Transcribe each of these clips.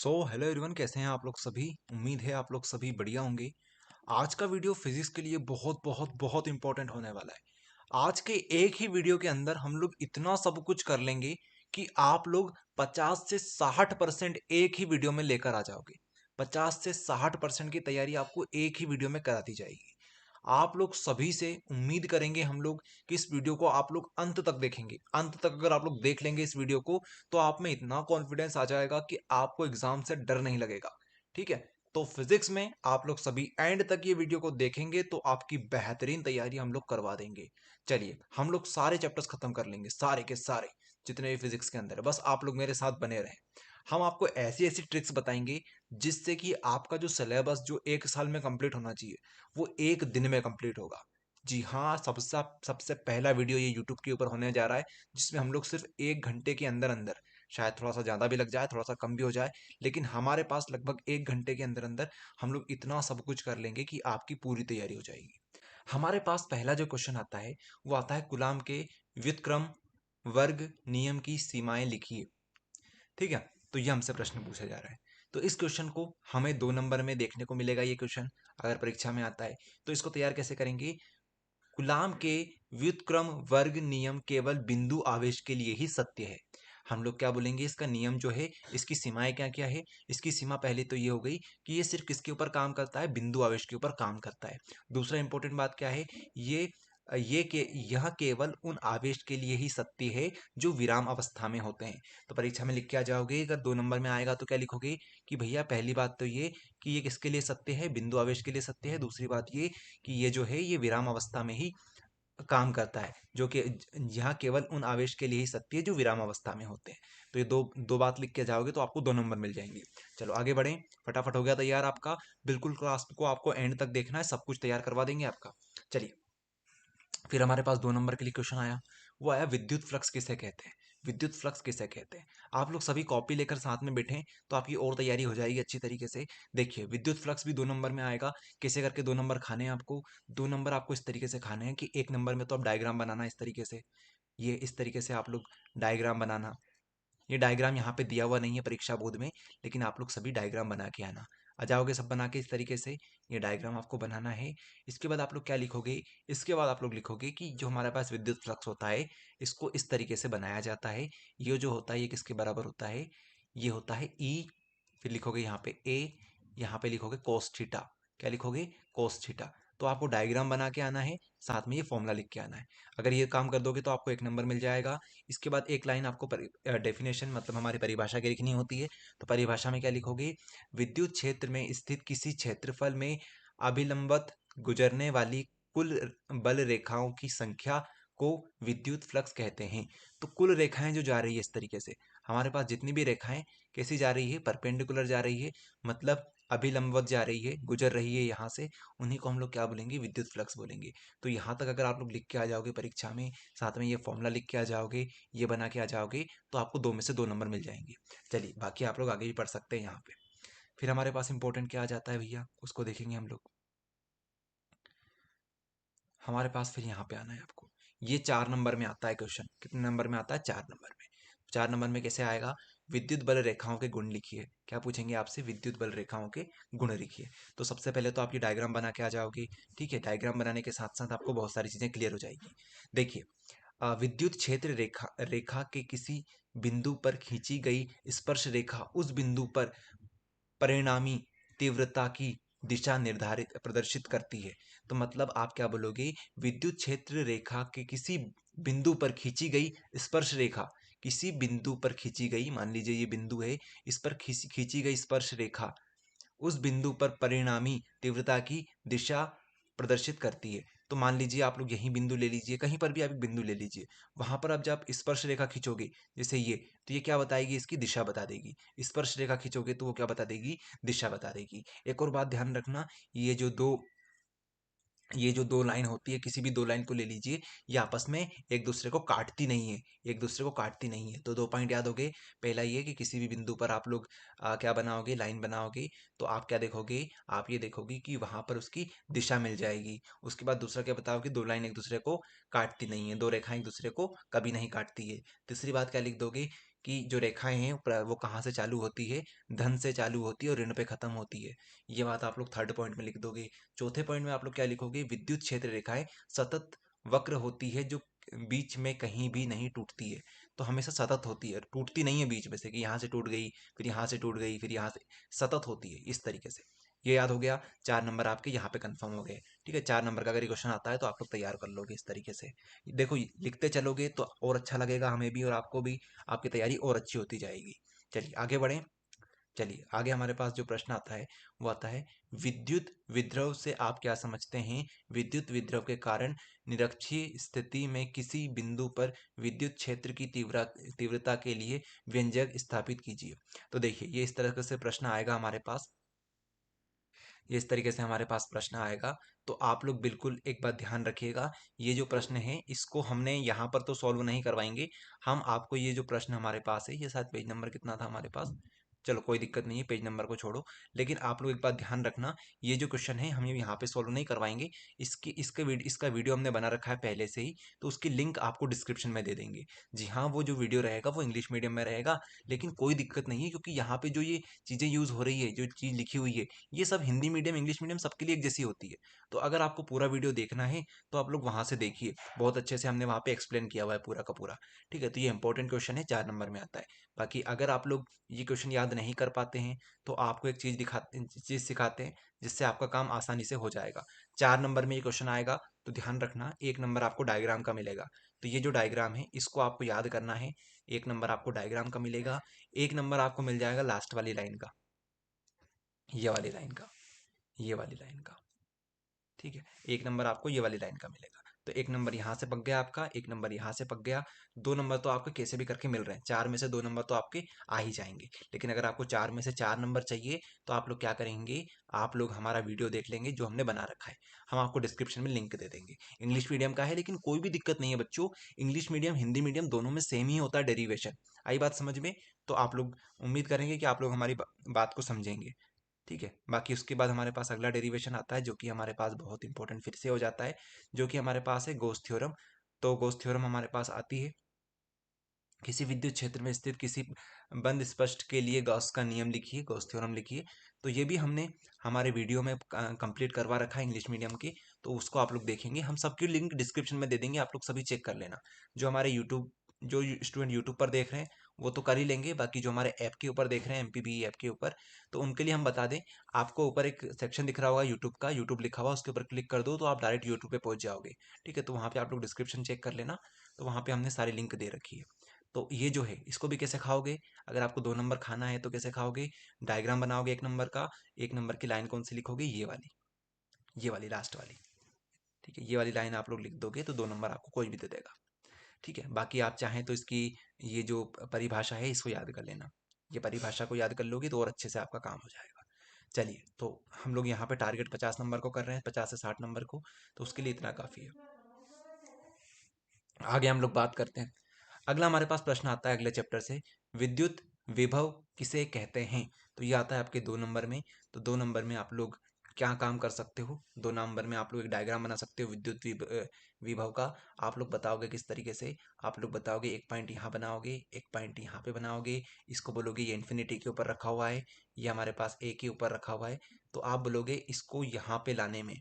Hello everyone, कैसे हैं आप लोग सभी। उम्मीद है आप लोग सभी बढ़िया होंगे। आज का वीडियो फिजिक्स के लिए बहुत बहुत बहुत इंपॉर्टेंट होने वाला है। आज के एक ही वीडियो के अंदर हम लोग इतना सब कुछ कर लेंगे कि आप लोग 50 से 60% एक ही वीडियो में लेकर आ जाओगे। 50 से 60% की तैयारी आपको एक ही वीडियो में करा दी जाएगी। आप लोग सभी से उम्मीद करेंगे हम लोग कि इस वीडियो को आप लोग अंत तक देखेंगे। अंत तक अगर आप लोग देख लेंगे इस वीडियो को तो आप में इतना कॉन्फिडेंस आ जाएगा कि आपको एग्जाम से डर नहीं लगेगा। ठीक है, तो फिजिक्स में आप लोग सभी एंड तक ये वीडियो को देखेंगे तो आपकी बेहतरीन तैयारी हम लोग करवा देंगे। चलिए, हम लोग सारे चैप्टर्स खत्म कर लेंगे, सारे के सारे जितने भी फिजिक्स के अंदर है। बस आप लोग मेरे साथ बने रहें। हम आपको ऐसी ऐसी ट्रिक्स बताएंगे जिससे कि आपका जो सिलेबस जो एक साल में कंप्लीट होना चाहिए वो एक दिन में कंप्लीट होगा। जी हाँ, सबसे सबसे पहला वीडियो ये यूट्यूब के ऊपर होने जा रहा है जिसमें हम लोग सिर्फ 1 घंटे के अंदर अंदर, शायद थोड़ा सा ज़्यादा भी लग जाए थोड़ा सा कम भी हो जाए, लेकिन हमारे पास लगभग 1 घंटे के अंदर अंदर हम लोग इतना सब कुछ कर लेंगे कि आपकी पूरी तैयारी हो जाएगी। हमारे पास पहला जो क्वेश्चन आता है वो आता है कुलाम के व्युत्क्रम वर्ग नियम की सीमाएं लिखिए। ठीक है, तो ये हमसे प्रश्न पूछा जा रहा है। तो इस क्वेश्चन को हमें 2 नंबर में देखने को मिलेगा। ये क्वेश्चन अगर परीक्षा में आता है तो इसको तैयार कैसे करेंगे। गुलाम के व्युत्क्रम वर्ग नियम केवल बिंदु आवेश के लिए ही सत्य है। हम लोग क्या बोलेंगे, इसका नियम जो है इसकी सीमाएं क्या क्या है। इसकी सीमा पहले तो ये हो गई कि ये सिर्फ किसके ऊपर काम करता है, बिंदु आवेश के ऊपर काम करता है। दूसरा इंपॉर्टेंट बात क्या है, ये यह केवल उन आवेश के लिए ही सत्य है जो विराम अवस्था में होते हैं। तो परीक्षा में लिख के आ जाओगे, अगर 2 नंबर में आएगा तो क्या लिखोगे कि भैया पहली बात तो ये कि ये किसके लिए सत्य है, बिंदु आवेश के लिए सत्य है। दूसरी बात ये कि ये जो है ये विराम अवस्था में ही काम करता है, जो कि यहाँ केवल उन आवेश के लिए ही सत्य है जो विराम अवस्था में होते हैं। तो ये दो दो बात लिख के जाओगे तो आपको 2 नंबर मिल जाएंगे। चलो आगे बढ़ें, फटाफट हो गया तैयार आपका। बिल्कुल क्लास को आपको एंड तक देखना है, सब कुछ तैयार करवा देंगे आपका। चलिए, फिर हमारे पास 2 नंबर के लिए क्वेश्चन आया। वो आया विद्युत फ्लक्स किसे कहते हैं। विद्युत फ्लक्स किसे कहते हैं। आप लोग सभी कॉपी लेकर साथ में बैठें तो आपकी और तैयारी हो जाएगी अच्छी तरीके से। देखिए, विद्युत फ्लक्स भी 2 नंबर में आएगा। कैसे करके 2 नंबर खाने हैं आपको। 2 नंबर आपको इस तरीके से खाने हैं कि 1 नंबर में तो आप डायग्राम बनाना इस तरीके से, ये इस तरीके से आप लोग डायग्राम बनाना। ये डायग्राम यहाँ पे दिया हुआ नहीं है परीक्षा बोर्ड में, लेकिन आप लोग सभी डायग्राम बना के आना। आ जाओगे सब बना के इस तरीके से, ये डायग्राम आपको बनाना है। इसके बाद आप लोग क्या लिखोगे, इसके बाद आप लोग लिखोगे कि जो हमारे पास विद्युत फ्लक्स होता है इसको इस तरीके से बनाया जाता है। ये जो होता है ये किसके बराबर होता है, ये होता है ई। फिर लिखोगे यहाँ पे ए, यहाँ पे लिखोगे कोस थीटा। क्या लिखोगे, कोस थीटा। तो आपको डायग्राम बना के आना है, साथ में ये फॉर्मूला लिख के आना है। अगर ये काम कर दोगे तो आपको 1 नंबर मिल जाएगा। इसके बाद एक लाइन आपको डेफिनेशन मतलब हमारी परिभाषा की लिखनी होती है। तो परिभाषा में क्या लिखोगे, विद्युत क्षेत्र में स्थित किसी क्षेत्रफल में अभिलंबत गुजरने वाली कुल बल रेखाओं की संख्या को विद्युत फ्लक्स कहते हैं। तो कुल रेखाएं जो जा रही है इस तरीके से, हमारे पास जितनी भी रेखाएं कैसी जा रही है, परपेंडिकुलर जा रही है, मतलब अभिलंबवत जा रही है, गुजर रही है यहाँ से, उन्हीं को हम लोग क्या बोलेंगे, विद्युत फ्लक्स बोलेंगे। तो यहाँ तक अगर आप लोग लिख के आ जाओगे परीक्षा में, साथ में ये फॉर्मूला लिख के आ जाओगे, ये बना के आ जाओगे, तो आपको 2 में से 2 नंबर मिल जाएंगे। चलिए, बाकी आप लोग आगे भी पढ़ सकते हैं यहाँ पे। फिर हमारे पास इंपॉर्टेंट क्या आ जाता है भैया, उसको देखेंगे हम लोग। हमारे पास फिर यहाँ पे आना है आपको, ये 4 नंबर में आता है क्वेश्चन। कितने नंबर में आता है, 4 नंबर में। 4 नंबर में कैसे आएगा, विद्युत बल रेखाओं के गुण लिखिए। क्या पूछेंगे आपसे, विद्युत बल रेखाओं के गुण लिखिए। तो सबसे पहले तो आप ये डायग्राम बना के आ जाओगे। ठीक है, डायग्राम बनाने के साथ साथ आपको बहुत सारी चीजें क्लियर हो जाएगी। देखिए, विद्युत क्षेत्र रेखा रेखा के किसी बिंदु पर खींची गई स्पर्श रेखा उस बिंदु पर परिणामी तीव्रता की दिशा निर्धारित प्रदर्शित करती है। तो मतलब आप क्या बोलोगे, विद्युत क्षेत्र रेखा के किसी बिंदु पर खींची गई स्पर्श रेखा, किसी बिंदु पर खींची गई, मान लीजिए ये बिंदु है, इस पर खींची खींची गई स्पर्श रेखा उस बिंदु पर परिणामी तीव्रता की दिशा प्रदर्शित करती है। तो मान लीजिए आप लोग यही बिंदु ले लीजिए, कहीं पर भी आप एक बिंदु ले लीजिए, वहां पर आप जब स्पर्श रेखा खींचोगे जैसे ये, तो ये क्या बताएगी, इसकी दिशा बता देगी। स्पर्श रेखा खींचोगे तो वो क्या बता देगी, दिशा बता देगी। एक और बात ध्यान रखना, ये जो दो लाइन होती है, किसी भी 2 लाइन को ले लीजिए, ये आपस में एक दूसरे को काटती नहीं है, एक दूसरे को काटती नहीं है। तो 2 पॉइंट याद हो गए। पहला ये कि किसी भी बिंदु पर आप लोग क्या बनाओगे, लाइन बनाओगे, तो आप क्या देखोगे, आप ये देखोगे कि वहां पर उसकी दिशा मिल जाएगी। उसके बाद दूसरा क्या बताओगे, 2 लाइन एक दूसरे को काटती नहीं है, 2 रेखाएं एक दूसरे को कभी नहीं काटती है। तीसरी बात क्या लिख दोगे कि जो रेखाएं हैं वो कहाँ से चालू होती है, धन से चालू होती है और ऋण पे खत्म होती है। ये बात आप लोग थर्ड पॉइंट में लिख दोगे। चौथे पॉइंट में आप लोग क्या लिखोगे, विद्युत क्षेत्र रेखाएं सतत वक्र होती है, जो बीच में कहीं भी नहीं टूटती है। तो हमेशा सतत होती है, टूटती नहीं है बीच में से कि यहाँ से टूट गई, फिर यहाँ से टूट गई, फिर यहाँ से, सतत होती है इस तरीके से। ये याद हो गया। 4 नंबर आपके यहाँ पे कंफर्म हो गए। ठीक है, 4 नंबर का अगर ये क्वेश्चन आता है तो आप लोग तैयार कर लोगे इस तरीके से। देखो लिखते चलोगे तो और अच्छा लगेगा, हमें भी और आपको भी, आपकी तैयारी और अच्छी होती जाएगी। चलिए आगे बढ़ें। चलिए आगे हमारे पास जो प्रश्न आता है वो आता है, विद्युत विद्रव से आप क्या समझते हैं। विद्युत विद्रव के कारण निरक्षीय स्थिति में किसी बिंदु पर विद्युत क्षेत्र की तीव्रता के लिए व्यंजक स्थापित कीजिए। तो देखिए ये इस तरह से प्रश्न आएगा हमारे पास, ये इस तरीके से हमारे पास प्रश्न आएगा। तो आप लोग बिल्कुल एक बात ध्यान रखिएगा, ये जो प्रश्न है इसको हमने यहाँ पर तो सॉल्व नहीं करवाएंगे। हम आपको ये जो प्रश्न हमारे पास है, ये शायद पेज नंबर कितना था हमारे पास, चलो कोई दिक्कत नहीं है, पेज नंबर को छोड़ो। लेकिन आप लोग एक बात ध्यान रखना, ये जो क्वेश्चन है हम यहाँ पे सॉल्व नहीं करवाएंगे। इसका वीडियो हमने बना रखा है पहले से ही, तो उसकी लिंक आपको डिस्क्रिप्शन में दे देंगे। जी हाँ, वो जो वीडियो रहेगा वो इंग्लिश मीडियम में रहेगा, लेकिन कोई दिक्कत नहीं है, क्योंकि यहाँ पे जो ये चीज़ें यूज़ हो रही है, जो चीज़ लिखी हुई है, ये सब हिंदी मीडियम इंग्लिश मीडियम सबके लिए एक जैसी होती है। तो अगर आपको पूरा वीडियो देखना है तो आप लोग वहां से देखिए, बहुत अच्छे से हमने वहां पे एक्सप्लेन किया हुआ है पूरा का पूरा। ठीक है, तो ये इंपॉर्टेंट क्वेश्चन है, 4 नंबर में आता है। बाकी अगर आप लोग ये क्वेश्चन याद नहीं कर पाते हैं तो आपको एक चीज सिखाते हैं जिससे आपका काम आसानी से हो जाएगा। 4 नंबर में ये क्वेश्चन आएगा तो ध्यान रखना, 1 नंबर आपको डायग्राम का मिलेगा। तो ये जो डायग्राम है इसको आपको याद करना है। 1 नंबर आपको डायग्राम का मिलेगा, 1 नंबर आपको मिल जाएगा लास्ट वाली लाइन का, ये वाली लाइन का, ये वाली लाइन का। ठीक है, 1 नंबर आपको ये वाली लाइन का मिलेगा। तो 1 नंबर यहाँ से पक गया आपका, 1 नंबर यहाँ से पक गया। 2 नंबर तो आपको कैसे भी करके मिल रहे हैं, 4 में से 2 नंबर तो आपके आ ही जाएंगे। लेकिन अगर आपको 4 में से 4 नंबर चाहिए तो आप लोग क्या करेंगे, आप लोग हमारा वीडियो देख लेंगे जो हमने बना रखा है, हम आपको डिस्क्रिप्शन में लिंक दे देंगे। इंग्लिश मीडियम का है लेकिन कोई भी दिक्कत नहीं है बच्चों, इंग्लिश मीडियम हिंदी मीडियम दोनों में सेम ही होता है डेरिवेशन। आई बात समझ में। तो आप लोग उम्मीद करेंगे कि आप लोग हमारी बात को समझेंगे। ठीक है, बाकी उसके बाद हमारे पास अगला डेरिवेशन आता है जो कि हमारे पास बहुत इंपॉर्टेंट फिर से हो जाता है, जो कि हमारे पास है गॉस थ्योरम। तो गॉस थ्योरम हमारे पास आती है, किसी विद्युत क्षेत्र में स्थित किसी बंद स्पष्ट के लिए गॉस का नियम लिखिए, गॉस थ्योरम लिखिए। तो ये भी हमने हमारे वीडियो में कंप्लीट करवा रखा है इंग्लिश मीडियम के, तो उसको आप लोग देखेंगे, हम सबकी लिंक डिस्क्रिप्शन में दे देंगे, आप लोग सभी चेक कर लेना। जो हमारे यूट्यूब, जो स्टूडेंट यूट्यूब पर देख रहे हैं वो तो कर ही लेंगे, बाकी जो हमारे ऐप के ऊपर देख रहे हैं एमपीबी ऐप के ऊपर, तो उनके लिए हम बता दें, आपको ऊपर एक सेक्शन दिख रहा होगा यूट्यूब का, यूट्यूब लिखा हुआ, उसके ऊपर क्लिक कर दो तो आप डायरेक्ट यूट्यूब पे पहुंच जाओगे। ठीक है, तो वहाँ पे आप लोग डिस्क्रिप्शन चेक कर लेना, तो वहाँ पे हमने सारी लिंक दे रखी है। तो ये जो है इसको भी कैसे खाओगे, अगर आपको 2 नंबर खाना है तो कैसे खाओगे, डायग्राम बनाओगे 1 नंबर का, 1 नंबर की लाइन कौन सी लिखोगे, ये वाली लास्ट वाली। ठीक है, ये वाली लाइन आप लोग लिख दोगे तो 2 नंबर आपको कोई भी दे देगा। ठीक है, बाकी आप चाहें तो इसकी ये जो परिभाषा है इसको याद कर लेना, ये परिभाषा को याद कर लोगे तो और अच्छे से आपका काम हो जाएगा। चलिए, तो हम लोग यहाँ पे टारगेट 50 नंबर को कर रहे हैं, 50 से 60 नंबर को, तो उसके लिए इतना काफ़ी है। आगे हम लोग बात करते हैं। अगला हमारे पास प्रश्न आता है अगले चैप्टर से, विद्युत विभव किसे कहते हैं। तो ये आता है आपके 2 नंबर में। तो 2 नंबर में आप लोग क्या काम कर सकते हो, 2 नंबर में आप लोग एक डायग्राम बना सकते हो विद्युत विभव का। आप लोग बताओगे किस तरीके से, आप लोग बताओगे एक पॉइंट यहाँ बनाओगे, एक पॉइंट यहाँ पे बनाओगे, इसको बोलोगे ये इन्फिनिटी के ऊपर रखा हुआ है, ये हमारे पास ए के ऊपर रखा हुआ है। तो आप बोलोगे इसको यहाँ पे लाने में,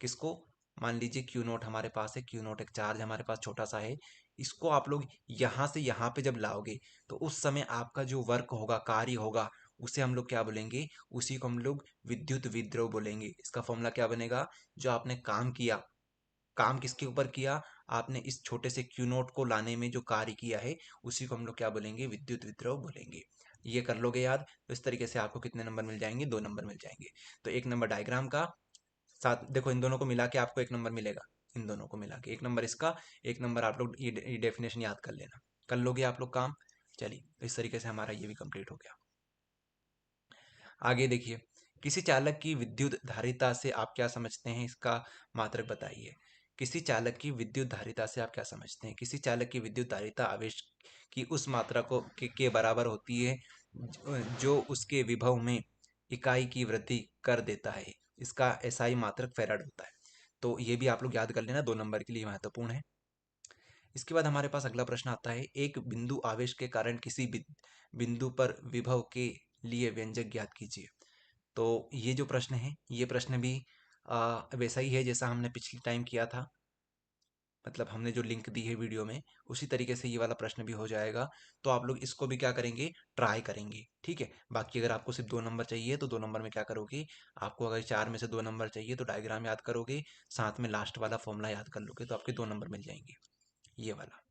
किसको, मान लीजिए क्यू नोट हमारे पास है, क्यू नोट एक चार्ज हमारे पास छोटा सा है, इसको आप लोग यहाँ से यहाँ पे जब लाओगे तो उस समय आपका जो वर्क होगा, कार्य होगा, उसे हम लोग क्या बोलेंगे, उसी को हम लोग विद्युत विद्रव बोलेंगे। इसका फॉर्मूला क्या बनेगा, जो आपने काम किया, काम किसके ऊपर किया, आपने इस छोटे से क्यू नोट को लाने में जो कार्य किया है, उसी को हम लोग क्या बोलेंगे, विद्युत विद्रव बोलेंगे। ये कर लोगे याद, तो इस तरीके से आपको कितने नंबर मिल जाएंगे, 2 नंबर मिल जाएंगे। तो 1 नंबर डायग्राम का, साथ देखो इन दोनों को मिला के आपको 1 नंबर मिलेगा, इन दोनों को मिला के 1 नंबर इसका, 1 नंबर आप लोग ये डेफिनेशन याद कर लेना, कर लोगे आप लोग काम। चलिए, तो इस तरीके से हमारा ये भी कंप्लीट हो गया। आगे देखिए, किसी चालक की विद्युत धारिता से आप क्या समझते हैं, इसका मात्रक बताइए। किसी चालक की विद्युत धारिता से आप क्या समझते हैं, किसी चालक की विद्युत धारिता आवेश की उस मात्रा के बराबर होती है जो उसके विभव में इकाई की वृद्धि कर देता है। इसका एसआई मात्रक फैराड होता है। तो ये भी आप लोग याद कर लेना, 2 नंबर के लिए महत्वपूर्ण है। इसके बाद हमारे पास अगला प्रश्न आता है, एक बिंदु आवेश के कारण किसी बिंदु पर विभव के लिए व्यंजक ज्ञात कीजिए। तो ये जो प्रश्न है, ये प्रश्न भी वैसा ही है जैसा हमने पिछले टाइम किया था। मतलब हमने जो लिंक दी है वीडियो में, उसी तरीके से ये वाला प्रश्न भी हो जाएगा। तो आप लोग इसको भी क्या करेंगे, ट्राई करेंगे, ठीक है। बाकी अगर आपको सिर्फ 2 नंबर चाहिए तो 2 नंबर में क्या करोगे, आपको अगर 4 में से 2 नंबर चाहिए तो डायग्राम याद करोगे, साथ में लास्ट वाला फॉर्मूला याद कर लोगे, तो आपके 2 नंबर मिल जाएंगे, ये वाला,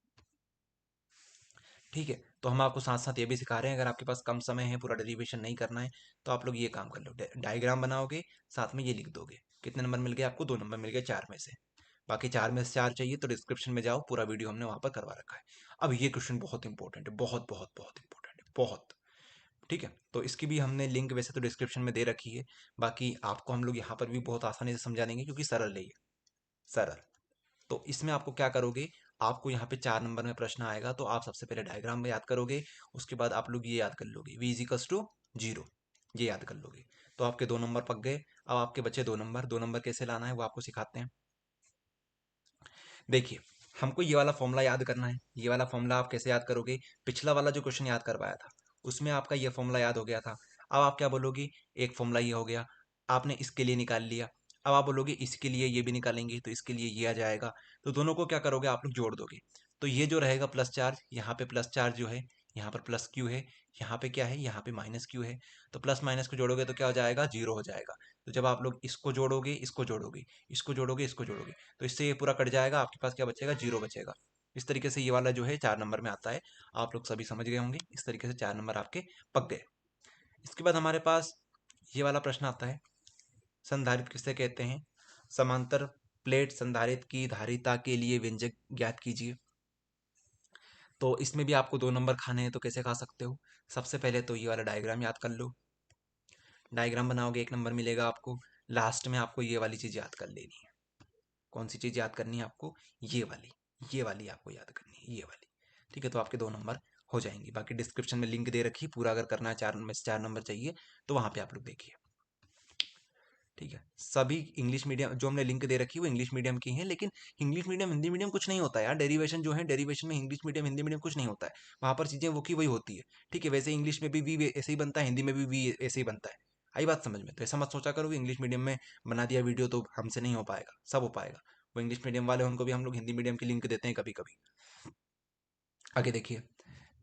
ठीक है। तो हम आपको साथ साथ ये भी सिखा रहे हैं, अगर आपके पास कम समय है, पूरा डेरिवेशन नहीं करना है, तो आप लोग ये काम कर लो, डायग्राम बनाओगे, साथ में ये लिख दोगे। कितने नंबर मिल गए आपको, 2 नंबर मिल गए 4 में से। बाकी 4 में से 4 चाहिए तो डिस्क्रिप्शन में जाओ, पूरा वीडियो हमने वहां पर करवा रखा है। अब ये क्वेश्चन बहुत इंपॉर्टेंट है, बहुत बहुत बहुत इंपॉर्टेंट है, बहुत, ठीक है। तो इसकी भी हमने लिंक वैसे तो डिस्क्रिप्शन में दे रखी है, बाकी आपको हम लोग यहाँ पर भी बहुत आसानी से समझा देंगे, क्योंकि सरल है ये, सरल। तो इसमें आपको क्या करोगे, आपको यहाँ पे 4 नंबर में प्रश्न आएगा, तो आप सबसे पहले डायग्राम में याद करोगे, उसके बाद आप लोग ये याद कर लोगे, v इजिकल्स टू 0, ये याद कर लोगे। तो आपके 2 नंबर पक गए। अब आपके बचे 2 नंबर, 2 नंबर कैसे लाना है वो आपको सिखाते हैं। देखिए, हमको ये वाला फॉर्मूला याद करना है। ये वाला फॉर्मूला आप कैसे याद करोगे, पिछला वाला जो क्वेश्चन याद करवाया था उसमें आपका ये फॉर्मूला याद हो गया था। अब आप क्या बोलोगे, एक फॉर्मूला ये हो गया, आपने इसके लिए निकाल लिया। अब आप बोलोगे इसके लिए ये भी निकालेंगे तो इसके लिए ये आ जाएगा, तो दोनों को क्या करोगे, आप लोग जोड़ दोगे। तो ये जो रहेगा प्लस चार्ज, यहाँ पे प्लस चार्ज जो है, यहाँ पर प्लस क्यू है, यहाँ पे क्या है, यहाँ पे माइनस क्यू है। तो प्लस माइनस को जोड़ोगे तो क्या हो जाएगा, 0 हो जाएगा। तो जब आप लोग इसको जोड़ोगे, इसको जोड़ोगे, इसको जोड़ोगे, इसको जोड़ोगे, तो इससे ये पूरा कट जाएगा, आपके पास क्या बचेगा, 0 बचेगा। इस तरीके से ये वाला जो है 4 नंबर में आता है। आप लोग सभी समझ गए होंगे, इस तरीके से 4 नंबर आपके पक गए। इसके बाद हमारे पास ये वाला प्रश्न आता है, संधारित्र किसे कहते हैं, समांतर प्लेट संधारित्र की धारिता के लिए व्यंजक ज्ञात कीजिए। तो इसमें भी आपको 2 नंबर खाने हैं, तो कैसे खा सकते हो, सबसे पहले तो ये वाला डायग्राम याद कर लो। डायग्राम बनाओगे, 1 नंबर मिलेगा आपको। लास्ट में आपको ये वाली चीज याद कर लेनी है। कौन सी चीज याद करनी है आपको, ये वाली, ये वाली आपको याद करनी है, ये वाली, ठीक है। तो आपके 2 नंबर हो जाएंगे। बाकी डिस्क्रिप्शन में लिंक दे रखी, पूरा अगर करना है 4 में से 4 नंबर चाहिए तो वहां पे आप लोग देखिए, ठीक है। सभी इंग्लिश मीडियम जो हमने लिंक दे रखी है वो इंग्लिश मीडियम की है, लेकिन इंग्लिश मीडियम हिंदी मीडियम कुछ नहीं होता है यार। डेरिवेशन जो है, डेरिवेशन में इंग्लिश मीडियम हिंदी मीडियम कुछ नहीं होता है, वहां पर चीजें वो की वही होती है, ठीक है। वैसे इंग्लिश में भी वी ऐसे ही बनता है, हिंदी में भी वी ऐसे ही बनता है। आई बात समझ में, तो ऐसा मत सोचा करो कि इंग्लिश मीडियम में बना दिया वीडियो तो हमसे नहीं हो पाएगा, सब हो पाएगा। वो इंग्लिश मीडियम वाले उनको भी हम लोग हिंदी मीडियम की लिंक देते हैं कभी कभी। आगे देखिए,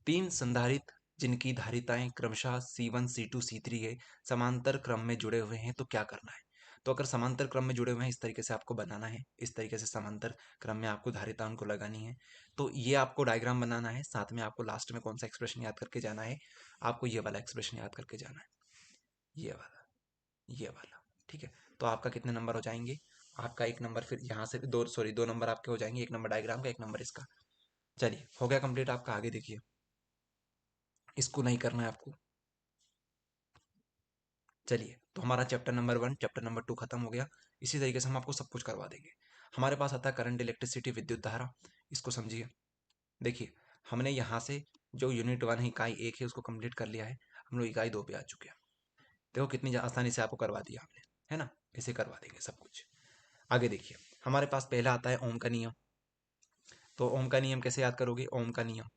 3 संधारित्र जिनकी धारिताएं क्रमशः C1 C2 C3 है, समांतर क्रम में जुड़े हुए हैं, तो क्या करना है। तो अगर समांतर क्रम में जुड़े हुए हैं, इस तरीके से आपको बनाना है, इस तरीके से समांतर क्रम में आपको धारिता उनको लगानी है। तो ये आपको डायग्राम बनाना है, साथ में आपको लास्ट में कौन सा एक्सप्रेशन याद करके जाना है, आपको ये वाला एक्सप्रेशन याद करके जाना है, ये वाला, ये वाला, ठीक है। तो आपका कितने नंबर हो जाएंगे, आपका 1 नंबर, फिर यहाँ से दो, सॉरी 2 नंबर आपके हो जाएंगे, 1 नंबर डायग्राम का, 1 नंबर इसका। चलिए हो गया कंप्लीट आपका। आगे देखिए, इसको नहीं करना है आपको। चलिए, तो हमारा चैप्टर नंबर 1, चैप्टर नंबर 2 खत्म हो गया। इसी तरीके से हम आपको सब कुछ करवा देंगे। हमारे पास आता है करंट, इलेक्ट्रिसिटी, विद्युत धारा। इसको समझिए। देखिए, हमने यहाँ से जो यूनिट 1 है, इकाई 1 है, उसको कंप्लीट कर लिया है। हम लोग इकाई 2 पे आ चुके हैं। देखो कितनी आसानी से आपको करवा दिया हमने, है ना। इसे करवा देंगे सब कुछ। आगे देखिए, हमारे पास पहला आता है ओम का नियम। तो ओम का नियम कैसे याद करोगे, ओम का नियम,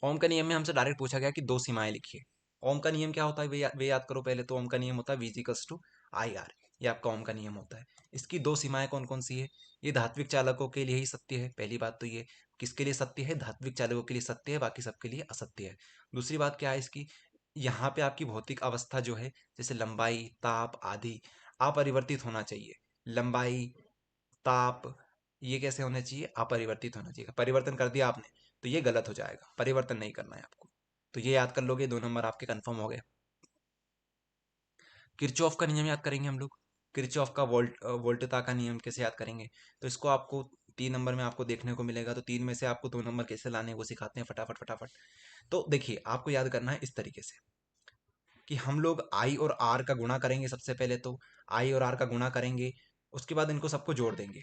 ओम का नियम में हमसे डायरेक्ट पूछा गया कि 2 सीमाएं लिखिए। ओम का नियम क्या होता है, वे याद करो पहले। तो ओम का नियम होता है V टू आई आर, ये आपका ओम का नियम होता है। इसकी 2 सीमाएं कौन कौन सी है, ये धात्विक चालकों के लिए ही सत्य है, पहली बात तो ये। किसके लिए सत्य है, धात्विक चालकों के लिए सत्य है, बाकी सबके लिए असत्य है। दूसरी बात क्या है इसकी, यहाँ पे आपकी भौतिक अवस्था जो है, जैसे लंबाई, ताप आदि, अपरिवर्तित होना चाहिए। लंबाई, ताप, ये कैसे होना चाहिए, अपरिवर्तित होना चाहिए। परिवर्तन कर दिया आपने तो ये गलत हो जाएगा, परिवर्तन नहीं करना है आपको। तो ये याद कर लोगे, 2 नंबर आपके कंफर्म हो गए। किरचॉफ का नियम याद करेंगे हम लोग। किरचॉफ का वोल्टता का नियम कैसे याद करेंगे, तो इसको आपको 3 नंबर में आपको देखने को मिलेगा। तो 3 में से आपको 2 नंबर कैसे लाने हैं वो सिखाते हैं, फटाफट फटाफट। तो देखिए, आपको याद करना है इस तरीके से कि हम लोग आई और आर का गुणा करेंगे। सबसे पहले तो आई और आर का गुणा करेंगे, उसके बाद इनको सबको जोड़ देंगे।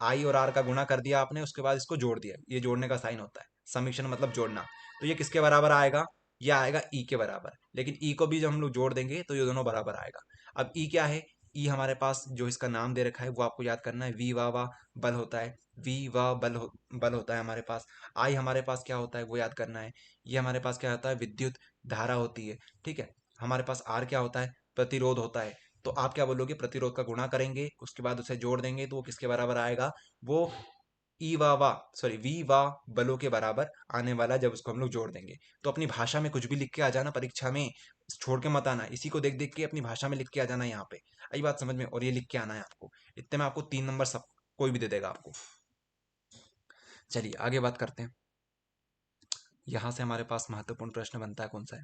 आई और आर का गुणा कर दिया आपने, उसके बाद इसको जोड़ दिया, ये जोड़ने का साइन होता है। समीशन मतलब जोड़ना। तो ये किसके बराबर आएगा, ये आएगा ई के बराबर। लेकिन ई को भी जब हम लोग जोड़ देंगे तो ये दोनों बराबर आएगा। अब ई क्या है, ई हमारे पास जो इसका नाम दे रखा है वो आपको याद करना है, वी वा बल होता है, वी वा बल होता है हमारे पास। आई हमारे पास क्या होता है वो याद करना है, ये हमारे पास क्या होता है, विद्युत धारा होती है। ठीक है, हमारे पास आर क्या होता है, प्रतिरोध होता है। तो आप क्या बोलोगे, प्रतिरोध का गुणा करेंगे, उसके बाद उसे जोड़ देंगे तो वो किसके बराबर आएगा, वो ई वा सॉरी वी वा बलों के बराबर आने वाला, जब उसको हम लोग जोड़ देंगे। तो अपनी भाषा में कुछ भी लिख के आ जाना परीक्षा में, छोड़ के मत आना, इसी को देख देख के अपनी भाषा में लिख के आ जाना यहाँ पे। आई बात समझ में, और ये लिख के आना है आपको। इतने में आपको 3 नंबर सब कोई भी दे देगा आपको। चलिए आगे बात करते हैं। यहाँ से हमारे पास महत्वपूर्ण प्रश्न बनता है, कौन सा है,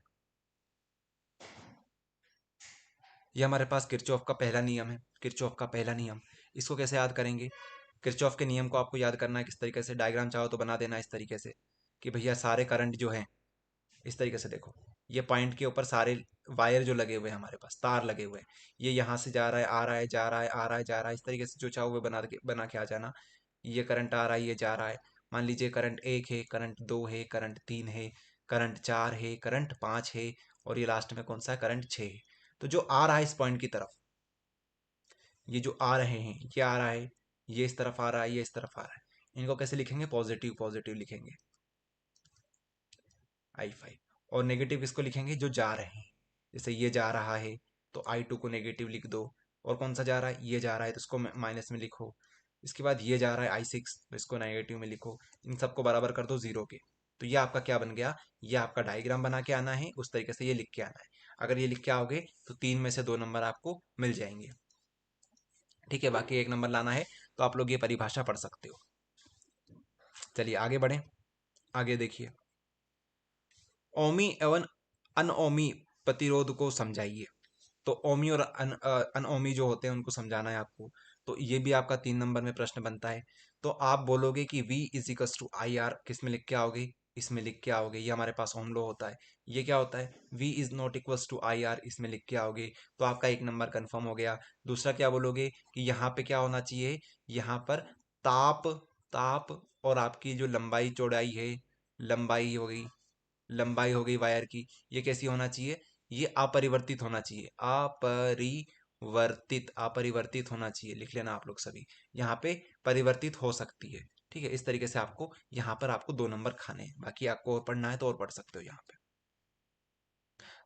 ये हमारे पास किरचॉफ का पहला नियम है। किरचॉफ का पहला नियम, इसको कैसे याद करेंगे, किरचॉफ के नियम को आपको याद करना है किस तरीके से, डायग्राम चाहो तो बना देना इस तरीके से कि भैया सारे करंट जो हैं, इस तरीके से देखो, ये पॉइंट के ऊपर सारे वायर जो लगे हुए हैं हमारे पास, तार लगे हुए हैं, ये यहाँ से जा रहा है, आ रहा है, जा रहा है, आ रहा है, जा रहा है, इस तरीके से जो चाहो वो बना के आ जाना। ये करंट आ रहा है, ये जा रहा है, मान लीजिए करंट 1 है, करंट 2 है, करंट 3 है, करंट 4 है, करंट 5 है, और ये लास्ट में कौन सा है, करंट 6 है। तो जो आ रहा है इस पॉइंट की तरफ, ये जो आ रहे हैं, ये आ रहा है, ये इस तरफ आ रहा है, ये इस तरफ आ रहा है, इनको कैसे लिखेंगे, पॉजिटिव पॉजिटिव लिखेंगे, I5। और नेगेटिव किसको लिखेंगे, जो जा रहे हैं, जैसे ये जा रहा है तो I2 को नेगेटिव लिख दो, और कौन सा जा रहा है, ये जा रहा है तो इसको माइनस में लिखो, इसके बाद ये जा रहा है I6 तो इसको नेगेटिव में लिखो, इन सबको बराबर कर दो जीरो के। तो ये आपका क्या बन गया, ये आपका डायग्राम बना के आना है, उस तरीके से ये लिख के आना है। अगर ये लिख के आओगे तो 3 में से 2 नंबर आपको मिल जाएंगे। ठीक है, बाकी 1 नंबर लाना है तो आप लोग ये परिभाषा पढ़ सकते हो। चलिए आगे बढ़ें। आगे देखिए, ओमी एवं अनओमी प्रतिरोध को समझाइए। तो ओमी और अनओमी जो होते हैं उनको समझाना है आपको। तो ये भी आपका 3 नंबर में प्रश्न बनता है। तो आप बोलोगे कि V is equal to I R, किस में लिख के आओगे, इसमें लिख के आओगे, ये हमारे पास ओम लॉ होता है। ये क्या होता है, V is not equals to I R, इसमें लिख के आओगे, तो आपका 1 नंबर कंफर्म हो गया। दूसरा क्या बोलोगे कि यहाँ पे क्या होना चाहिए, यहाँ पर ताप, ताप और आपकी जो लंबाई चौड़ाई है, लंबाई हो गई, लंबाई हो गई वायर की, ये कैसी होना चाहिए, ये अपरिवर्तित होना चाहिए, अपरिवर्तित, अपरिवर्तित होना चाहिए, लिख लेना आप लोग सभी। यहाँ पे परिवर्तित हो सकती है। ठीक है, इस तरीके से आपको यहाँ पर आपको 2 नंबर खाने हैं, बाकी आपको और पढ़ना है तो और पढ़ सकते हो। यहाँ पे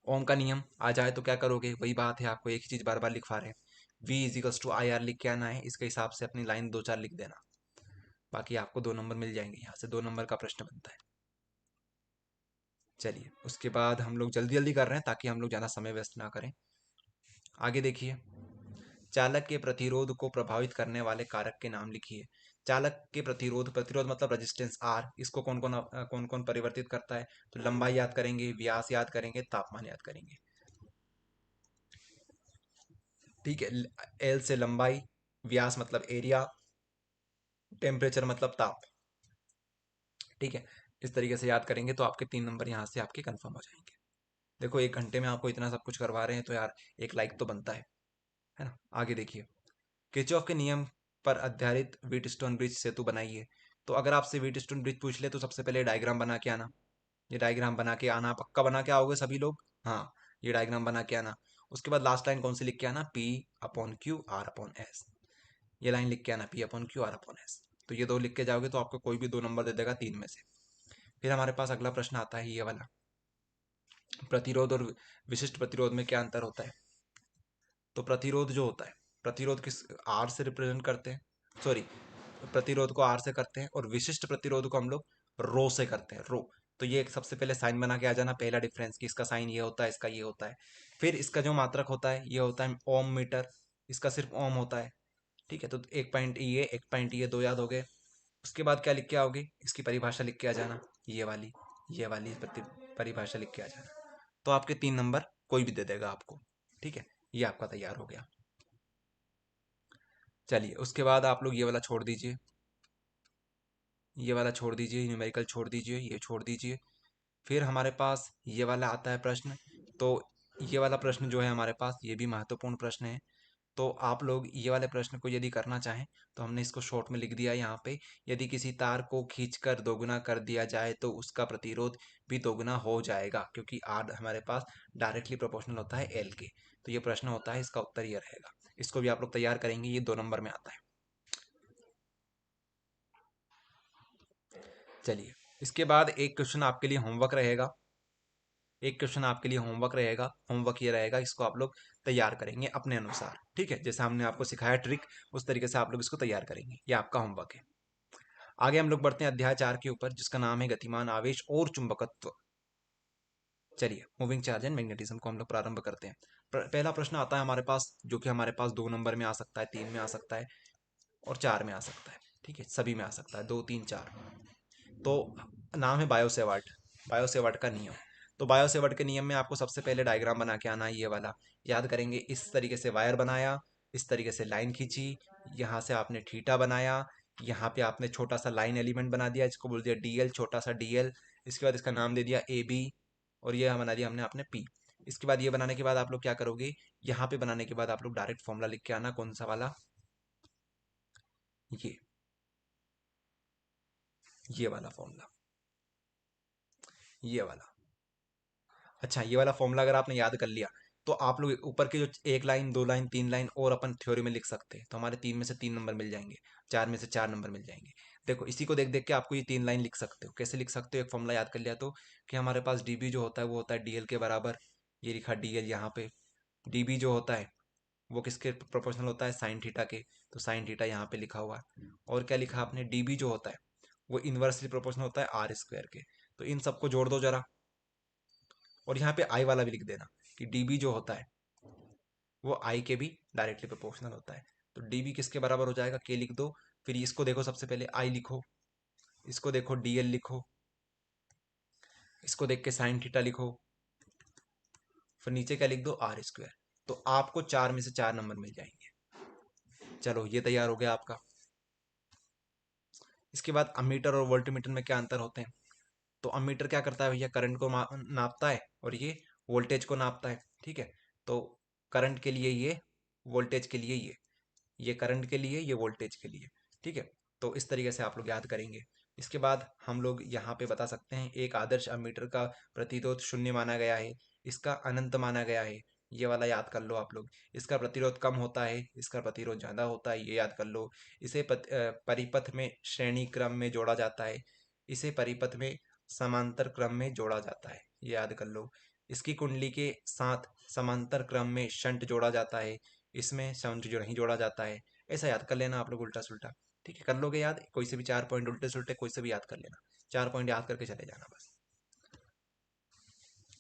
ओम का नियम आ जाए तो क्या करोगे, वही बात है, आपको एक ही चीज बार बार लिखवा रहे हैं, V is equals to I R लिख के आना है, इसके हिसाब से अपनी लाइन 2 4 लिख देना, बाकी आपको 2 नंबर मिल जाएंगे। यहाँ से 2 नंबर का प्रश्न बनता है। चलिए उसके बाद हम लोग जल्दी जल्दी कर रहे हैं ताकि हम लोग ज़्यादा समय वेस्ट ना करें। आगे देखिए, चालक के प्रतिरोध को प्रभावित करने वाले कारक के नाम लिखिए। चालक के प्रतिरोध, प्रतिरोध मतलब रेजिस्टेंस आर, इसको कौन कौन परिवर्तित करता है, तो लंबाई याद करेंगे, व्यास याद करेंगे, तापमान याद करेंगे। ठीक है, एल से लंबाई, व्यास मतलब एरिया, टेम्परेचर मतलब ताप। ठीक है, इस तरीके से याद करेंगे तो आपके 3 नंबर यहाँ से आपके कंफर्म हो जाएंगे। देखो 1 घंटे में आपको इतना सब कुछ करवा रहे हैं तो यार एक लाइक तो बनता है ना। आगे देखिए, किरचॉफ के नियम पर आधारित व्हीटस्टोन ब्रिज सेतु बनाइए। तो अगर आपसे व्हीटस्टोन ब्रिज पूछ ले तो सबसे पहले डायग्राम बना के आना, ये डायग्राम बना के आना, पक्का बना के आओगे सभी लोग, हाँ, ये डायग्राम बना के आना। उसके बाद लास्ट लाइन कौन सी लिख के आना, P/Q/R/S, ये लाइन लिख के आना, P/Q/R/S। तो ये 2 लिख के जाओगे तो आपको कोई भी 2 नंबर दे देगा 3 में से। फिर हमारे पास अगला प्रश्न आता है ये वाला, प्रतिरोध और विशिष्ट प्रतिरोध में क्या अंतर होता है। तो प्रतिरोध जो होता है, प्रतिरोध किस आर से रिप्रेजेंट करते हैं, सॉरी, प्रतिरोध को आर से करते हैं, और विशिष्ट प्रतिरोध को हम लोग रो से करते हैं, रो। तो ये एक सबसे पहले साइन बना के आ जाना, पहला डिफरेंस कि इसका साइन ये होता है, इसका ये होता है। फिर इसका जो मात्रक होता है ये होता है ओम मीटर, इसका सिर्फ ओम होता है। ठीक है, तो 1 पॉइंट ये 1 पॉइंट ये 2 याद हो गए। उसके बाद क्या लिख के आओगे, इसकी परिभाषा लिख के आ जाना, ये वाली, ये वाली परिभाषा लिख के आ जाना, तो आपके 3 नंबर कोई भी दे देगा आपको। ठीक है, ये आपका तैयार हो गया। चलिए उसके बाद आप लोग ये वाला छोड़ दीजिए, ये वाला छोड़ दीजिए, न्यूमेरिकल छोड़ दीजिए, ये छोड़ दीजिए। फिर हमारे पास ये वाला आता है प्रश्न। तो ये वाला प्रश्न जो है हमारे पास, ये भी महत्वपूर्ण प्रश्न है। तो आप लोग ये वाले प्रश्न को यदि करना चाहें तो हमने इसको शॉर्ट में लिख दिया यहाँ पे, यदि किसी तार को खींचकर दोगुना कर दिया जाए तो उसका प्रतिरोध भी दोगुना हो जाएगा, क्योंकि आर हमारे पास डायरेक्टली प्रोपोर्शनल होता है एल के। तो ये प्रश्न होता है, इसका उत्तर ये रहेगा। इसको भी आप लोग तैयार करेंगे, ये 2 नंबर में आता है। चलिए, इसके बाद एक क्वेश्चन आपके लिए होमवर्क रहेगा। होमवर्क ये रहेगा, इसको आप लोग तैयार करेंगे अपने अनुसार, ठीक है। जैसे हमने आपको सिखाया ट्रिक, उस तरीके से आप लोग इसको तैयार करेंगे, ये आपका होमवर्क है। आगे हम लोग बढ़ते हैं अध्याय 4 के ऊपर, जिसका नाम है गतिमान आवेश और चुंबकत्व। चलिए, मूविंग चार्ज एंड मैग्नेटिज्म को हम लोग प्रारंभ करते हैं। पहला प्रश्न आता है हमारे पास, जो कि हमारे पास 2 नंबर में आ सकता है, 3 में आ सकता है और 4 में आ सकता है, ठीक है। सभी में आ सकता है, 2, 3, 4। तो नाम है बायोसेवार्ट, बायोसेवार्ट का नियम। तो बायोसेवार्ट के नियम में आपको सबसे पहले डायग्राम बना के आना है, ये वाला याद करेंगे। इस तरीके से वायर बनाया, इस तरीके से लाइन खींची, यहाँ से आपने थीटा बनाया, यहाँ पे आपने छोटा सा लाइन एलिमेंट बना दिया, इसको बोल दिया डीएल, छोटा सा डीएल। इसके बाद इसका नाम दे दिया ए बी, और ये बना दिया हमने आपने पी। इसके बाद ये बनाने के बाद आप लोग क्या करोगे, यहाँ पे बनाने के बाद आप लोग डायरेक्ट फॉर्मूला लिख के आना, कौन सा वाला, ये ये वाला फॉर्मूला, ये वाला। अच्छा, ये वाला फॉर्मूला अगर आपने याद कर लिया, तो आप लोग ऊपर के जो 1 लाइन, 2 लाइन, 3 लाइन और अपन थ्योरी में लिख सकते हैं। तो हमारे 3 में से 3 नंबर मिल जाएंगे, 4 में से 4 नंबर मिल जाएंगे। देखो, इसी को देख देख के आपको ये 3 लाइन लिख सकते हो। कैसे लिख सकते हो, एक फॉर्मूला याद कर लिया तो, कि हमारे पास डीबी जो होता है वो होता है डीएल के बराबर। ये लिखा डीएल यहाँ पे। डीबी जो होता है वो किसके प्रोपोर्शनल होता है, साइन थीटा के। तो साइन थीटा यहाँ पे लिखा हुआ है। और क्या लिखा आपने, डीबी जो होता है वो इन्वर्सली प्रोपोर्शनल होता है आर स्क्वायर के। तो इन सबको जोड़ दो जरा, और यहाँ पे आई वाला भी लिख देना, कि डीबी जो होता है वो आई के भी डायरेक्टली प्रोपोर्शनल होता है। तो डीबी किसके बराबर हो जाएगा, के लिख दो। फिर इसको देखो, सबसे पहले आई लिखो, इसको देखो डीएल लिखो, इसको देख के साइन थीटा लिखो, फिर नीचे क्या लिख दो, आर स्क्वायर। तो आपको 4 में से 4 नंबर मिल जाएंगे। चलो, ये तैयार हो गया आपका। इसके बाद अमीटर और वोल्टमीटर में क्या अंतर होते हैं। तो अमीटर क्या करता है भैया, करंट को नापता है, और ये वोल्टेज को नापता है, ठीक है। तो करंट के लिए ये, वोल्टेज के लिए ये करंट के लिए, ये वोल्टेज के लिए, ठीक है। तो इस तरीके से आप लोग याद करेंगे। इसके बाद हम लोग यहाँ पे बता सकते हैं, एक आदर्श अमीटर का प्रतिरोध 0 माना गया है, इसका अनंत माना गया है। ये वाला याद कर लो आप लोग। इसका प्रतिरोध कम होता है, इसका प्रतिरोध ज़्यादा होता है, ये याद कर लो। इसे परिपथ में श्रेणी क्रम में जोड़ा जाता है, इसे परिपथ में समांतर क्रम में जोड़ा जाता है, ये याद कर लो। इसकी कुंडली के साथ समांतर क्रम में शंट जोड़ा जाता है, इसमें शंट जो नहीं जोड़ा जाता है। ऐसा याद कर लेना आप लोग, उल्टा सुल्टा, ठीक है। कर लोगे याद, कोई से भी 4 पॉइंट उल्टे सुल्टे कोई से भी याद कर लेना, 4 पॉइंट याद करके चले जाना बस।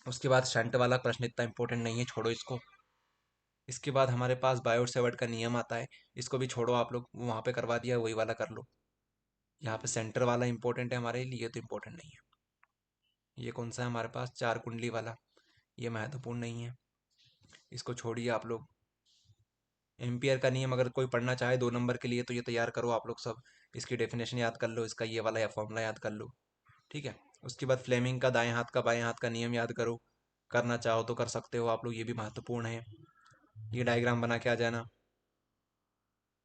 उसके बाद शंट वाला प्रश्न इतना इंपॉर्टेंट नहीं है, छोड़ो इसको। इसके बाद हमारे पास बायोट सेवर्ट का नियम आता है, इसको भी छोड़ो आप लोग, वहाँ पे करवा दिया, वही वाला कर लो। यहाँ पे सेंटर वाला इंपॉर्टेंट है हमारे लिए, ये तो इंपॉर्टेंट नहीं है। ये कौन सा है हमारे पास, 4 कुंडली वाला, ये महत्वपूर्ण नहीं है, इसको छोड़िए आप लोग। एम्पियर का नियम अगर कोई पढ़ना चाहे 2 नंबर के लिए, तो ये तैयार करो आप लोग सब। इसकी डेफिनेशन याद कर लो, इसका ये वाला या फॉर्मूला याद कर लो, ठीक है। उसके बाद फ्लेमिंग का दाएं हाथ का बाएं हाथ का नियम याद करो, करना चाहो तो कर सकते हो आप लोग, ये भी महत्वपूर्ण है। ये डायग्राम बना के आ जाना।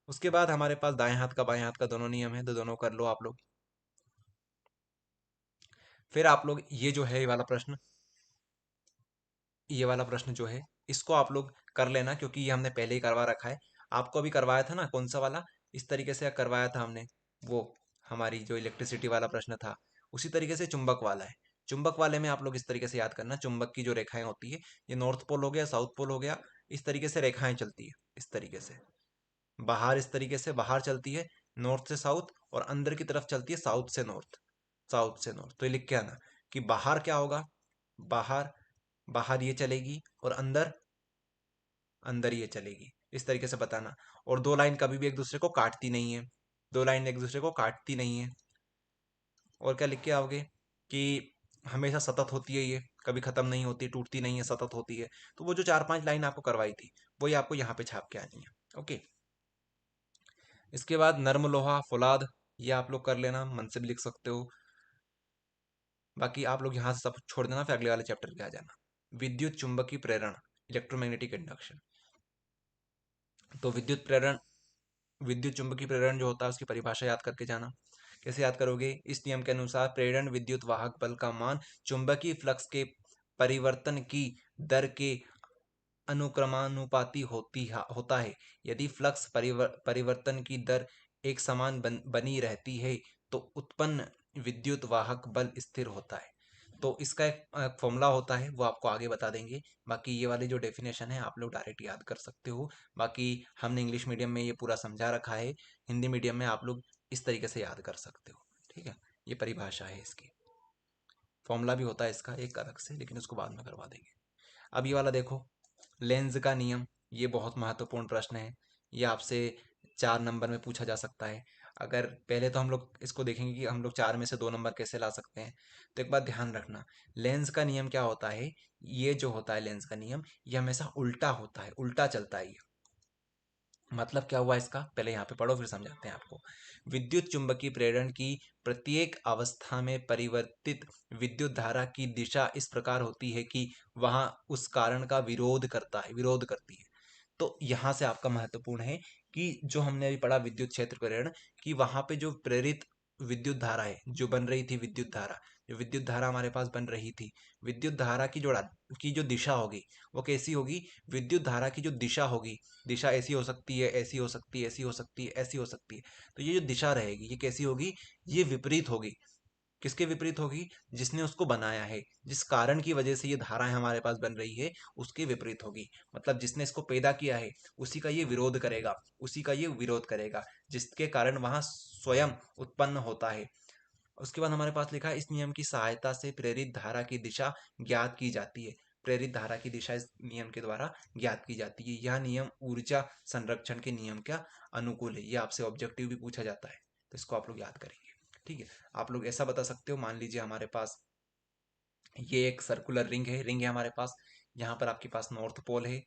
उसके बाद हमारे पास दाएं हाथ का बाएं हाथ का दोनों नियम है, तो दोनों कर लो आप लोग। फिर आप लोग ये जो है, ये वाला प्रश्न जो है, इसको आप लोग कर लेना, क्योंकि ये हमने पहले ही करवा रखा है। आपको अभी करवाया था ना, कौन सा वाला, इस तरीके से करवाया था हमने, वो हमारी जो इलेक्ट्रिसिटी वाला प्रश्न था, उसी तरीके से चुंबक वाला है। चुंबक वाले में आप लोग इस तरीके से याद करना, चुंबक की जो रेखाएं होती है, ये नॉर्थ पोल हो गया, साउथ पोल हो गया, इस तरीके से रेखाएं चलती है, इस तरीके से बाहर, इस तरीके से बाहर चलती है नॉर्थ से साउथ, और अंदर की तरफ चलती है साउथ से नॉर्थ, साउथ से नॉर्थ। तो ये लिख के आना, कि बाहर क्या होगा, बाहर, बाहर ये चलेगी, और अंदर, अंदर ये चलेगी, इस तरीके से बताना। और 2 लाइन कभी भी एक दूसरे को काटती नहीं है, 2 लाइन एक दूसरे को काटती नहीं है। और क्या लिख के आओगे, कि हमेशा सतत होती है, ये कभी खत्म नहीं होती, टूटती नहीं है, सतत होती है। तो वो जो 4-5 लाइन आपको करवाई थी, वही आपको यहाँ पे छाप के आनी है, ओके। इसके बाद नर्म लोहा फौलाद, ये आप लोग कर लेना, मन से भी लिख सकते हो। बाकी आप लोग यहाँ से सब छोड़ देना, फिर अगले वाले चैप्टर पे आ जाना। विद्युत चुंबकीय प्रेरण, इलेक्ट्रोमैग्नेटिक इंडक्शन। तो विद्युत चुंबकीय प्रेरण जो होता है, उसकी परिभाषा याद करके जाना। कैसे याद करोगे, इस नियम के अनुसार प्रेरण विद्युत वाहक बल का मान चुंबकीय फ्लक्स के परिवर्तन की दर के अनुक्रमानुपाती होता है। यदि फ्लक्स परिवर्तन की दर एक समान बनी रहती है तो उत्पन्न विद्युत वाहक बल स्थिर होता है। तो इसका एक फॉर्मूला होता है, वो आपको आगे बता देंगे। बाकी ये वाली जो डेफिनेशन है आप लोग डायरेक्ट याद कर सकते हो। बाकी हमने इंग्लिश मीडियम में ये पूरा समझा रखा है, हिंदी मीडियम में आप लोग इस तरीके से याद कर सकते हो। ठीक है, ये परिभाषा है इसकी। फॉर्मूला भी होता है इसका एक अलग से, लेकिन उसको बाद में करवा देंगे। अब ये वाला देखो, लेंज का नियम। ये बहुत महत्वपूर्ण प्रश्न है, ये आपसे 4 नंबर में पूछा जा सकता है। अगर पहले तो हम लोग इसको देखेंगे कि हम लोग 4 में से 2 नंबर कैसे ला सकते हैं। तो एक बात ध्यान रखना, लेंस का नियम क्या होता है। ये जो होता है लेंस का नियम, ये हमेशा उल्टा होता है, उल्टा चलता है ये। मतलब क्या हुआ इसका, पहले यहाँ पे पढ़ो फिर समझाते हैं आपको। विद्युत चुंबकीय प्रेरण की प्रत्येक अवस्था में परिवर्तित विद्युत धारा की दिशा इस प्रकार होती है कि वहां उस कारण का विरोध करता है, विरोध करती है। तो यहाँ से आपका महत्वपूर्ण है कि जो हमने अभी पढ़ा विद्युत क्षेत्र प्रेरण, कि वहां पे जो प्रेरित विद्युत धारा है, जो बन रही थी विद्युत धारा, जो विद्युत धारा हमारे पास बन रही थी, विद्युत धारा की जो दिशा होगी वो कैसी होगी। विद्युत धारा की जो दिशा होगी, दिशा ऐसी हो सकती है, ऐसी हो सकती है, ऐसी हो सकती है, ऐसी हो सकती है। तो ये जो दिशा रहेगी ये कैसी होगी, ये विपरीत होगी। किसके विपरीत होगी, जिसने उसको बनाया है, जिस कारण की वजह से ये धाराएं हमारे पास बन रही है उसके विपरीत होगी। मतलब जिसने इसको पैदा किया है उसी का ये विरोध करेगा, उसी का ये विरोध करेगा, जिसके कारण वहां स्वयं उत्पन्न होता है। उसके बाद हमारे पास लिखा है, इस नियम की सहायता से प्रेरित धारा की दिशा ज्ञात की जाती है। प्रेरित धारा की दिशा इस नियम के द्वारा ज्ञात की जाती है। यह नियम ऊर्जा संरक्षण के नियम का अनुकूल है। ये आपसे ऑब्जेक्टिव भी पूछा जाता है, तो इसको आप लोग याद करेंगे। ठीक है, आप लोग ऐसा बता सकते हो, मान लीजिए हमारे पास ये एक सर्कुलर रिंग है हमारे पास। यहाँ पर आपके पास नॉर्थ पोल है,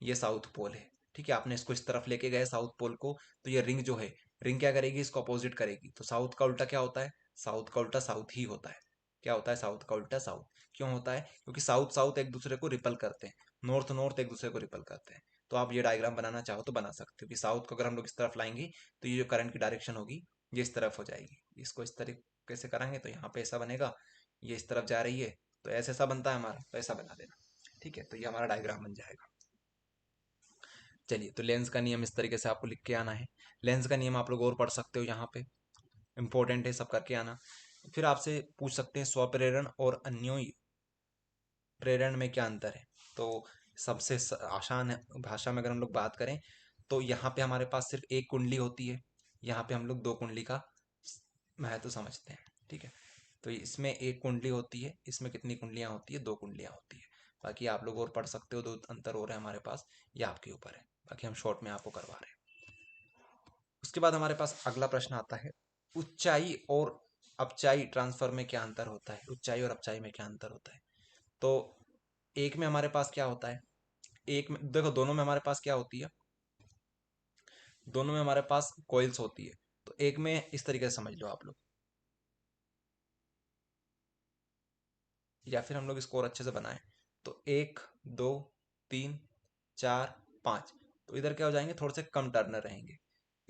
ये साउथ पोल है। ठीक है, आपने इसको इस तरफ लेके गए साउथ पोल को, तो ये रिंग जो है, रिंग क्या करेगी, इसको अपोजिट करेगी। तो साउथ का उल्टा क्या होता है, साउथ का उल्टा साउथ ही होता है। क्या होता है, साउथ का उल्टा साउथ। क्यों होता है, क्योंकि साउथ साउथ एक दूसरे को रिपल करते हैं, नॉर्थ नॉर्थ एक दूसरे को रिपल करते हैं। तो आप ये डायग्राम बनाना चाहो तो बना सकते हो कि साउथ को अगर हम लोग इस तरफ लाएंगे तो ये जो करंट की डायरेक्शन होगी ये इस तरफ हो जाएगी। इसको इस तरीके से कराएंगे तो यहाँ पे ऐसा बनेगा, ये इस तरफ जा रही है तो ऐसा ऐसा बनता है हमारा, तो ऐसा बना देना। ठीक है, तो ये हमारा डायग्राम बन जाएगा। चलिए, तो लेंस का नियम इस तरीके से आपको लिख के आना है। लेंस का नियम आप लोग और पढ़ सकते हो, यहाँ पे इंपॉर्टेंट है, सब करके आना। फिर आपसे पूछ सकते हैं स्वप्रेरण और अन्योन्य प्रेरण में क्या अंतर है। तो सबसे आसान भाषा में अगर हम लोग बात करें तो यहाँ पे हमारे पास सिर्फ एक कुंडली होती है, यहाँ पे हम लोग दो कुंडली का महत्व समझते हैं। ठीक है, तो इसमें एक कुंडली होती है, इसमें कितनी कुंडलियाँ होती है, दो कुंडलियाँ होती है। बाकी आप लोग और पढ़ सकते हो, दो अंतर हो रहे हैं हमारे पास, ये आपके ऊपर है। बाकी हम शॉर्ट में आपको करवा रहे हैं। उसके बाद हमारे पास अगला प्रश्न आता है, ऊंचाई और अपचाई ट्रांसफर में क्या अंतर होता है। ऊंचाई और अपचाई में क्या अंतर होता है। तो एक में हमारे पास क्या होता है, एक में देखो, दोनों में हमारे पास क्या होती है, दोनों में हमारे पास कॉइल्स होती है। तो एक में इस तरीके से समझ लो आप लोग, या फिर हम लोग इसको और अच्छे से बनाएं तो 1 2 3 4 5, तो इधर क्या हो जाएंगे, थोड़े से कम टर्नर रहेंगे।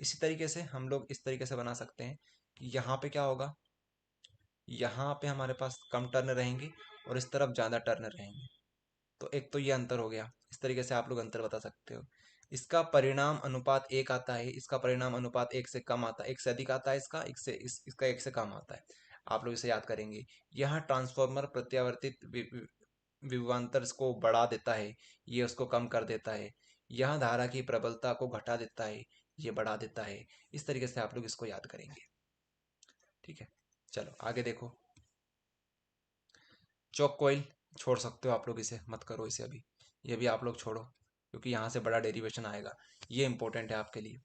इसी तरीके से हम लोग इस तरीके से बना सकते हैं कि यहाँ पे क्या होगा, यहाँ पे हमारे पास कम टर्न रहेंगे और इस तरफ ज़्यादा टर्न रहेंगे। तो एक तो ये अंतर हो गया। इस तरीके से आप लोग अंतर बता सकते हो। इसका परिणाम अनुपात 1 आता है, इसका परिणाम अनुपात 1 से कम आता है, 1 से अधिक आता है, इसका एक से इसका 1 से कम आता है। आप लोग इसे याद करेंगे। यहाँ ट्रांसफॉर्मर प्रत्यावर्तित विभवांतर को बढ़ा देता है, ये उसको कम कर देता है। यह धारा की प्रबलता को घटा देता है, ये बढ़ा देता है। इस तरीके से आप लोग इसको याद करेंगे। ठीक है, चलो आगे देखो। चौक कॉइल छोड़ सकते हो आप लोग, इसे मत करो इसे अभी, ये भी आप लोग छोड़ो क्योंकि यहाँ से बड़ा डेरिवेशन आएगा। ये इंपॉर्टेंट है आपके लिए,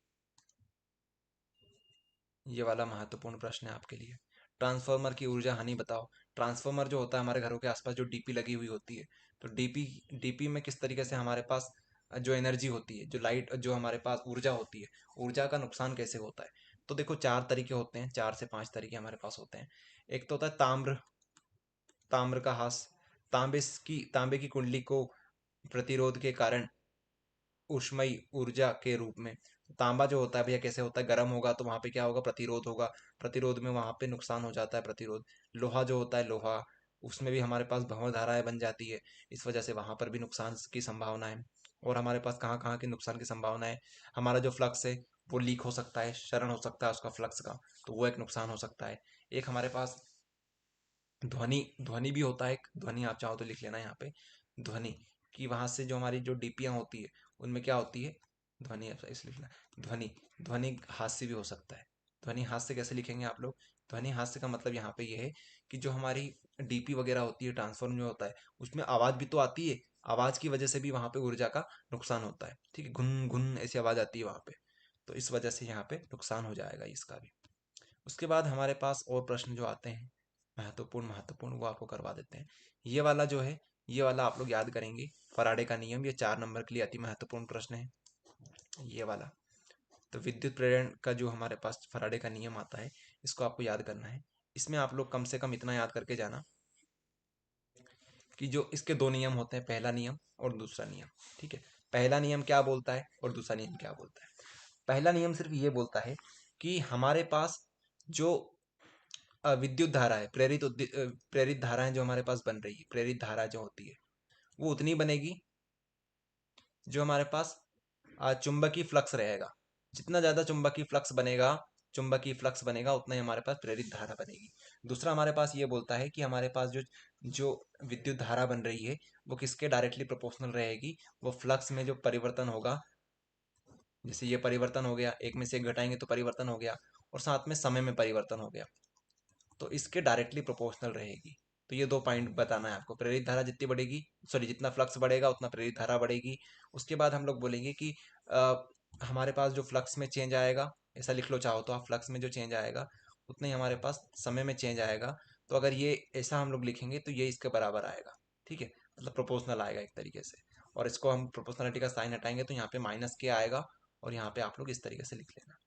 ये वाला महत्वपूर्ण प्रश्न है आपके लिए। ट्रांसफार्मर की ऊर्जा हानि बताओ। ट्रांसफार्मर जो होता है हमारे घरों के आसपास जो डीपी लगी हुई होती है, तो डीपी डीपी में किस तरीके से हमारे पास जो एनर्जी होती है, जो लाइट, जो हमारे पास ऊर्जा होती है, ऊर्जा का नुकसान कैसे होता है। तो देखो 4 तरीके होते हैं, 4 से 5 तरीके हमारे पास होते हैं। एक तो होता है ताम्र, ताम्र का हास। तांबे की कुंडली को प्रतिरोध के कारण ऊष्मयी ऊर्जा के रूप में, तांबा जो होता है भैया कैसे होता है, गर्म होगा तो वहां पे क्या होगा, प्रतिरोध होगा, प्रतिरोध में वहां पे नुकसान हो जाता है, प्रतिरोध। लोहा जो होता है, लोहा उसमें भी हमारे पास भंवर धाराएं बन जाती है, इस वजह से वहां पर भी नुकसान की संभावना है। और हमारे पास कहाँ कहाँ की नुकसान की संभावना है, हमारा जो फ्लक्स है वो लीक हो सकता है, क्षरण हो सकता है उसका फ्लक्स का, तो वो एक नुकसान हो सकता है। एक हमारे पास ध्वनि ध्वनि भी होता है, एक ध्वनि आप चाहो तो लिख लेना यहाँ पे, ध्वनि कि वहां से जो हमारी जो डीपियां होती है उनमें क्या होती है, ध्वनि, इसलिए लिखना ध्वनि। ध्वनि हास्य भी हो सकता है। ध्वनि हास्य कैसे लिखेंगे आप लोग, ध्वनि हास्य का मतलब यहाँ पे ये है कि जो हमारी डीपी वगैरह होती है, ट्रांसफॉर्म जो होता है उसमें आवाज भी तो आती है, आवाज की वजह से भी वहां पे ऊर्जा का नुकसान होता है, ठीक है, घुन घुन ऐसी आवाज आती है वहां पे, तो इस वजह से यहाँ पे नुकसान हो जाएगा इसका भी। उसके बाद हमारे पास और प्रश्न जो आते हैं महत्वपूर्ण महत्वपूर्ण, वो आपको करवा देते हैं। ये वाला जो है, ये वाला आप लोग याद करेंगे, फराडे का नियम, ये 4 नंबर के लिए अति महत्वपूर्ण प्रश्न है ये वाला। तो विद्युत प्रेरण का जो हमारे पास फराडे का नियम आता है, इसको आपको याद करना है। इसमें आप लोग कम से कम इतना याद करके जाना कि जो इसके 2 नियम होते हैं, पहला नियम और दूसरा नियम, ठीक है। पहला नियम क्या बोलता है और दूसरा नियम क्या बोलता है। पहला नियम सिर्फ ये बोलता है कि हमारे पास जो विद्युत धारा है, प्रेरित धाराएं जो हमारे पास बन रही है, प्रेरित धारा जो होती है वो उतनी बनेगी जो हमारे पास चुंबकीय फ्लक्स रहेगा। जितना ज्यादा चुंबकीय फ्लक्स बनेगा उतना ही हमारे पास प्रेरित धारा बनेगी। दूसरा हमारे पास ये बोलता है कि हमारे पास जो जो विद्युत धारा बन रही है वो किसके डायरेक्टली प्रोपोर्शनल रहेगी, वो फ्लक्स में जो परिवर्तन होगा, जैसे ये परिवर्तन हो गया, एक में से एक घटाएंगे तो परिवर्तन हो गया, और साथ में समय में परिवर्तन हो गया, तो इसके डायरेक्टली प्रोपोर्शनल रहेगी। तो ये 2 पॉइंट बताना है आपको, प्रेरित धारा जितनी बढ़ेगी, सॉरी जितना फ्लक्स बढ़ेगा उतना प्रेरित धारा बढ़ेगी। उसके बाद हम लोग बोलेंगे कि अ, हमारे पास जो फ्लक्स में चेंज आएगा, ऐसा लिख लो चाहो तो आप, फ्लक्स में जो चेंज आएगा उतना ही हमारे पास समय में चेंज आएगा। तो अगर ये ऐसा हम लोग लिखेंगे तो ये इसके बराबर आएगा, ठीक है, मतलब प्रोपोर्शनल आएगा एक तरीके से। और इसको हम प्रोपोर्शनलिटी का साइन हटाएंगे तो यहाँ पे माइनस के आएगा, और यहाँ पे आप लोग इस तरीके से लिख लेना।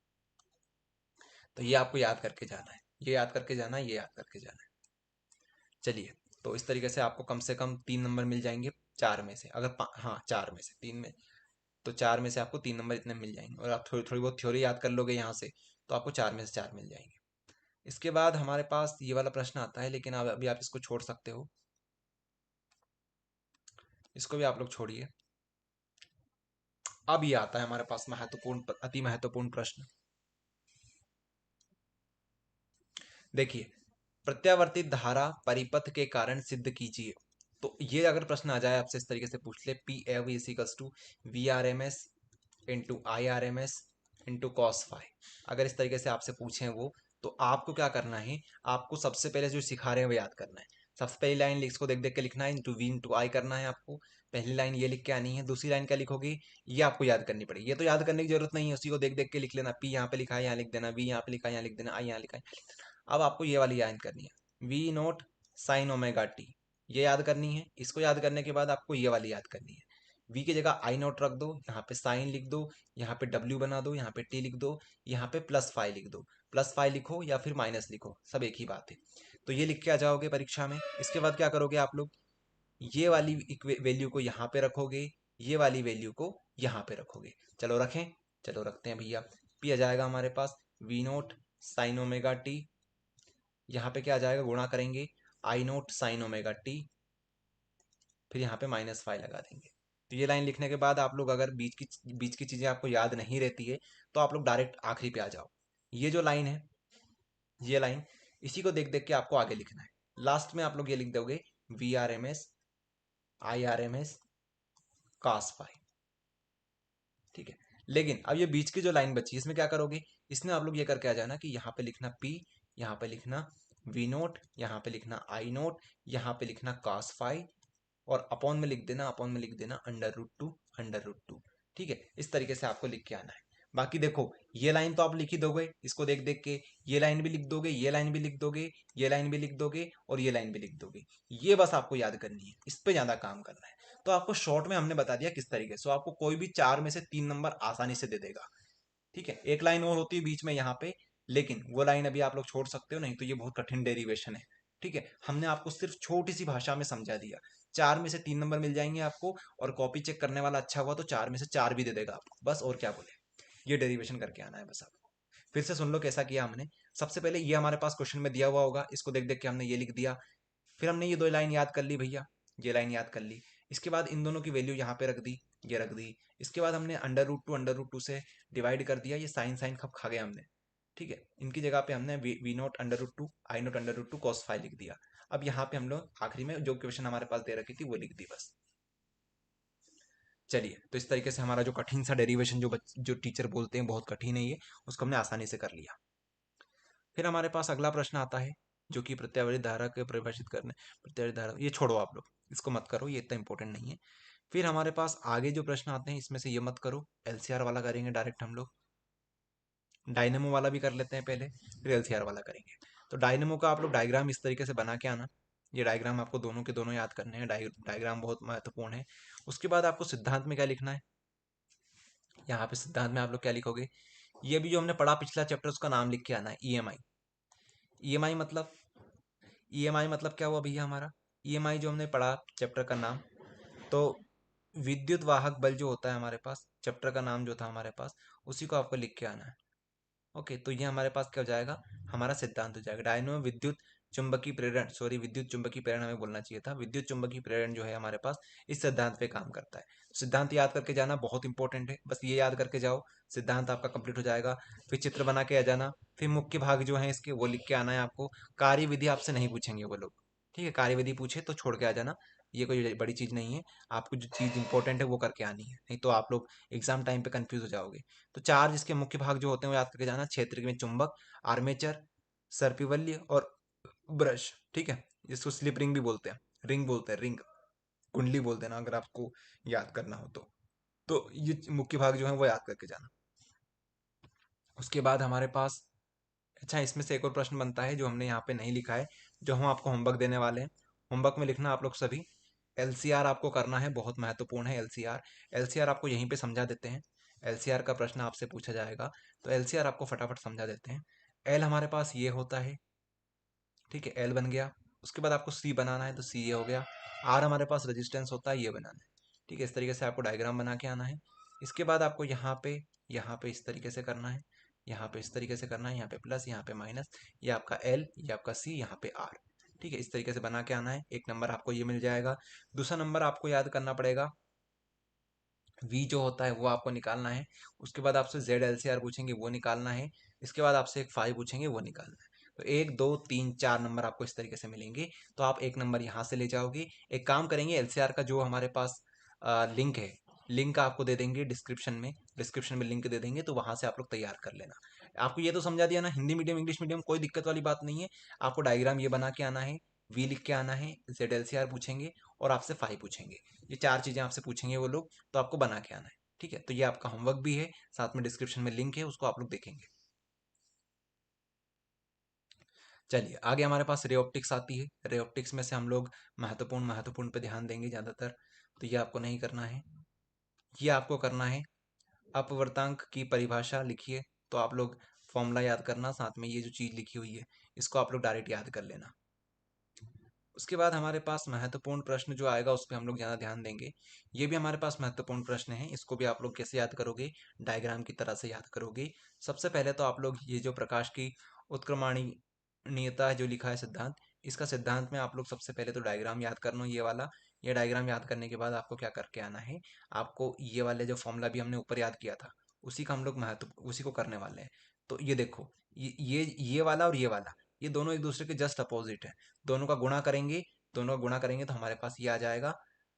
तो ये आपको याद करके जाना है, ये याद करके जाना है, ये याद करके जाना है। चलिए, तो इस तरीके से आपको कम से कम 3 नंबर मिल जाएंगे 4 में से, अगर हाँ 4 में से 3 में, तो 4 में से आपको 3 नंबर इतने मिल जाएंगे, और आप थोड़ी थोड़ी बहुत थ्योरी याद कर लोगे यहाँ से, तो आपको 4 में से 4 मिल जाएंगे। इसके बाद हमारे पास ये वाला प्रश्न आता है, लेकिन अभी आप इसको छोड़ सकते हो, इसको भी आप लोग छोड़िए। अब ये आता है हमारे पास महत्वपूर्ण, अति महत्वपूर्ण प्रश्न। देखिए, प्रत्यावर्तित धारा परिपथ के कारण सिद्ध कीजिए। तो ये अगर प्रश्न आ जाए आपसे इस तरीके से पूछ ले, P av equals to V R M S into I R M S into cos phi, अगर इस तरीके से आपसे पूछें वो, तो आपको क्या करना है, आपको सबसे पहले जो सिखा रहे हैं वो याद करना है। सबसे पहली लाइन इसको देख देख के लिखना है, इंटू वी इंटू आई करना है आपको। पहली लाइन ये लिख के आनी है, दूसरी लाइन क्या लिखोगे, ये आपको याद करनी पड़ेगी। ये तो याद करने की जरूरत नहीं है, उसी को देख देख के लिख लेना, पी यहाँ पे लिखा है यहाँ लिख देना, वी यहाँ पे लिखा है यहाँ लिख देना, आई यहाँ लिखा है। अब आपको ये वाली याद करनी है, V naught sine omega T, ये याद करनी है। इसको याद करने के बाद आपको ये वाली याद करनी है, वी की जगह आई नोट रख दो, यहाँ पे साइन लिख दो, यहाँ पे डब्ल्यू बना दो, यहाँ पे टी लिख दो, यहाँ पे प्लस फाइव लिख दो। प्लस फाइव लिखो या फिर माइनस लिखो, सब एक ही बात है। तो ये लिख के आ जाओगे परीक्षा में। इसके बाद क्या करोगे आप लोग, ये वाली वैल्यू को यहाँ पे रखोगे, ये वाली वैल्यू को यहाँ पे रखोगे। चलो रखें, चलो रखते हैं भैया। पी आ जाएगा हमारे पास V naught sine omega T, यहाँ पे क्या आ जाएगा, गुणा करेंगे I naught sine omega T, फिर यहाँ पे माइनस फाइव लगा देंगे। तो ये लाइन लिखने के बाद आप लोग अगर बीच की चीजें आपको याद नहीं रहती है, तो आप लोग डायरेक्ट आखिरी पे आ जाओ। ये जो लाइन है, ये लाइन, इसी को देख देख के आपको आगे लिखना है। लास्ट में आप लोग ये लिख दोगे, V R M S I R M S cos phi, ठीक है। लेकिन अब ये बीच की जो लाइन बची इसमें क्या करोगे, इसमें आप लोग ये करके आ जाना कि यहाँ पे लिखना पी, यहाँ पे लिखना वी नोट, यहाँ पे लिखना आई नोट, यहाँ पे लिखना कास फाइव, और अपॉन में लिख देना, अपॉन में लिख देना under root two, under root two, ठीक है। इस तरीके से आपको लिख के आना है। बाकी देखो, ये लाइन तो आप लिख ही दोगे इसको देख देख के, ये लाइन भी लिख दोगे, ये लाइन भी लिख दोगे, ये लाइन भी लिख दोगे, और ये लाइन भी लिख दोगे। ये बस आपको याद करनी है, इस पे ज्यादा काम करना है। तो आपको शॉर्ट में हमने बता दिया किस तरीके से, आपको कोई भी 4 में से 3 नंबर आसानी से दे देगा, ठीक है। एक लाइन और होती है बीच में यहाँ पे, लेकिन वो लाइन अभी आप लोग छोड़ सकते हो, नहीं तो ये बहुत कठिन डेरिवेशन है, ठीक है। हमने आपको सिर्फ छोटी सी भाषा में समझा दिया। 4 में से 3 नंबर मिल जाएंगे आपको, और कॉपी चेक करने वाला अच्छा हुआ तो 4 में से 4 भी दे देगा आपको, बस और क्या बोले। ये डेरिवेशन करके आना है बस आपको। फिर से सुन लो कैसा किया हमने। सबसे पहले ये हमारे पास क्वेश्चन में दिया हुआ होगा, इसको देख देख के हमने ये लिख दिया, फिर हमने ये 2 लाइन याद कर ली भैया, ये लाइन याद कर ली। इसके बाद इन दोनों की वैल्यू यहाँ पे रख दी, ये रख दी। इसके बाद हमने अंडर रूट टू से डिवाइड कर दिया, ये साइन साइन खप खा गया हमने, ठीक है। इनकी जगह पे हमने V naught under root two I naught under root two cos phi लिख दिया। अब यहाँ पे हम लोग आखिरी में जो क्वेश्चन हमारे पास दे रखी थी वो लिख दी बस। चलिए, तो इस तरीके से हमारा जो कठिन सा डेरिवेशन जो टीचर बोलते हैं बहुत कठिन है ये, उसको हमने आसानी से कर लिया। फिर हमारे पास अगला प्रश्न आता है जो कि प्रत्यावर्ती धारा के परिभाषित करने। प्रत्यावर्ती धारा ये छोड़ो आप लोग, इसको मत करो, ये इतना इंपॉर्टेंट नहीं है। फिर हमारे पास आगे जो प्रश्न आते हैं इसमें से ये मत करो, एलसीआर वाला करेंगे डायरेक्ट हम लोग। डायनेमो वाला भी कर लेते हैं पहले, फिर एलसीआर वाला करेंगे। तो डायनेमो का आप लोग डायग्राम इस तरीके से बना के आना। ये डायग्राम आपको दोनों के दोनों याद करने हैं, डायग्राम बहुत महत्वपूर्ण है। उसके बाद आपको सिद्धांत में क्या लिखना है, यहाँ पे सिद्धांत में आप लोग क्या लिखोगे, ये भी जो हमने पढ़ा पिछला चैप्टर उसका नाम लिख के आना है, ईएमआई। ईएमआई मतलब, ईएमआई मतलब क्या हुआ भैया हमारा, ईएमआई जो हमने पढ़ा चैप्टर का नाम, तो विद्युत वाहक बल जो होता है हमारे पास, चैप्टर का नाम जो था हमारे पास, उसी को आपको लिख के आना है। ओके, तो ये हमारे पास क्या हो जाएगा, हमारा सिद्धांत हो जाएगा। डायनो विद्युत चुंबकीय प्रेरण, सॉरी विद्युत चुंबकीय प्रेरण हमें बोलना चाहिए था। विद्युत चुंबकीय प्रेरण जो है हमारे पास इस सिद्धांत पे काम करता है। सिद्धांत याद करके जाना बहुत इंपॉर्टेंट है, बस ये याद करके जाओ, सिद्धांत आपका कंप्लीट हो जाएगा। फिर चित्र बना के आ जाना, फिर मुख्य भाग जो है इसके वो लिख के आना है आपको। कार्यविधि आपसे नहीं पूछेंगे वो लोग, ठीक है, कार्यविधि पूछे तो छोड़ के आ जाना, ये कोई बड़ी चीज़ नहीं है। आपको जो चीज़ इंपॉर्टेंट है वो करके आनी है, नहीं तो आप लोग एग्जाम टाइम पे कंफ्यूज हो जाओगे। तो चार जिसके मुख्य भाग जो होते हैं वो याद करके जाना, क्षेत्र में चुंबक, आर्मेचर, सर्पिवल्य और ब्रश, ठीक है। जिसको स्लिप रिंग भी बोलते हैं, रिंग बोलते हैं, रिंग, कुंडली बोलते हैं ना, अगर आपको याद करना हो तो ये मुख्य भाग जो है वो याद करके जाना। उसके बाद हमारे पास, अच्छा इसमें से एक और प्रश्न बनता है जो हमने यहाँ पे नहीं लिखा है, जो हम आपको होमवर्क देने वाले हैं। होमवर्क में लिखना आप लोग सभी, एलसीआर आपको करना है, बहुत महत्वपूर्ण है एलसीआर। एलसीआर आपको यहीं पे समझा देते हैं, एलसीआर का प्रश्न आपसे पूछा जाएगा, तो एलसीआर आपको फटाफट समझा देते हैं। एल हमारे पास ये होता है, ठीक है, एल बन गया। उसके बाद आपको सी बनाना है तो सी ये हो गया। आर हमारे पास रेजिस्टेंस होता है, ये बनाना है, ठीक है। इस तरीके से आपको डायग्राम बना के आना है। इसके बाद आपको यहाँ पे इस तरीके से करना है, यहाँ पे इस तरीके से करना है, यहाँ पे प्लस, यहाँ पे माइनस, ये आपका एल, ये आपका सी, यहाँ पे आर, ठीक है। इस तरीके से बना के आना है, एक नंबर आपको ये मिल जाएगा। दूसरा नंबर आपको याद करना पड़ेगा, वी जो होता है वो आपको निकालना है। उसके बाद आपसे जेड एल सी आर पूछेंगे, वो निकालना है। इसके बाद आपसे एक फाइव पूछेंगे, वो निकालना है। तो एक दो तीन चार नंबर आपको इस तरीके से मिलेंगे, तो आप एक नंबर यहाँ से ले जाओगे। एक काम करेंगे, एलसीआर का जो हमारे पास लिंक है, लिंक आपको दे देंगे डिस्क्रिप्शन में लिंक दे देंगे, तो वहां से आप लोग तैयार कर लेना। आपको ये तो समझा दिया ना, हिंदी मीडियम इंग्लिश मीडियम कोई दिक्कत वाली बात नहीं है। आपको डायग्राम ये बना के आना है, वी लिख के आना है, जेड एल सी आर पूछेंगे और आपसे फाइव पूछेंगे, ये चार चीजें आपसे पूछेंगे वो लोग, तो आपको बना के आना है, ठीक है। तो ये आपका होमवर्क भी है, साथ में डिस्क्रिप्शन में लिंक है, उसको आप लोग देखेंगे। चलिए आगे हमारे पास रे ऑप्टिक्स आती है। रे ऑप्टिक्स में से हम लोग महत्वपूर्ण महत्वपूर्ण पे ध्यान देंगे ज़्यादातर, तो ये आपको नहीं करना है। ये आपको करना है, अपवर्तांक की परिभाषा लिखिए, तो आप लोग फॉर्मूला याद करना, साथ में ये जो चीज़ लिखी हुई है इसको आप लोग डायरेक्ट याद कर लेना। उसके बाद हमारे पास महत्वपूर्ण प्रश्न जो आएगा उस पर हम लोग ज़्यादा ध्यान देंगे। ये भी हमारे पास महत्वपूर्ण प्रश्न है, इसको भी आप लोग कैसे याद करोगे, डायग्राम की तरह से याद करोगे। सबसे पहले तो आप लोग ये जो प्रकाश की उत्क्रमणीयता है जो लिखा है सिद्धांत, इसका सिद्धांत में आप लोग सबसे पहले तो डायग्राम याद करना, ये वाला। ये डायग्राम याद करने के बाद आपको क्या करके आना है, आपको ये वाले जो फॉर्मूला भी हमने ऊपर याद किया था उसी का हम लोग उसी को करने वाले हैं। तो ये देखो, ये वाला और ये वाला, ये दोनों एक दूसरे के जस्ट अपोजिट है। दोनों का गुणा करेंगे, दोनों का गुणा करेंगे तो हमारे पास ये आ जाएगा।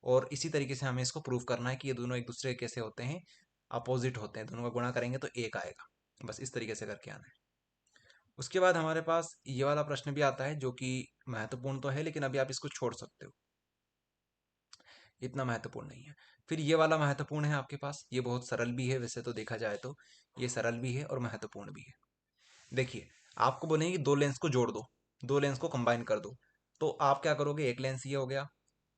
और इसी तरीके से हमें इसको प्रूव करना है कि ये दोनों एक दूसरे के कैसे होते हैं, अपोजिट होते हैं। दोनों का गुणा करेंगे तो एक आएगा, बस इस तरीके से करके आना है। उसके बाद हमारे पास ये वाला प्रश्न भी आता है जो कि महत्वपूर्ण तो है, लेकिन अभी आप इसको छोड़ सकते हो, इतना महत्वपूर्ण नहीं है। फिर ये वाला महत्वपूर्ण है आपके पास, ये बहुत सरल भी है वैसे तो देखा जाए तो, ये सरल भी है और महत्वपूर्ण भी है। देखिए, आपको बोलेंगे कि दो लेंस को जोड़ दो, दो लेंस को कंबाइन कर दो, तो आप क्या करोगे, एक लेंस ये हो गया,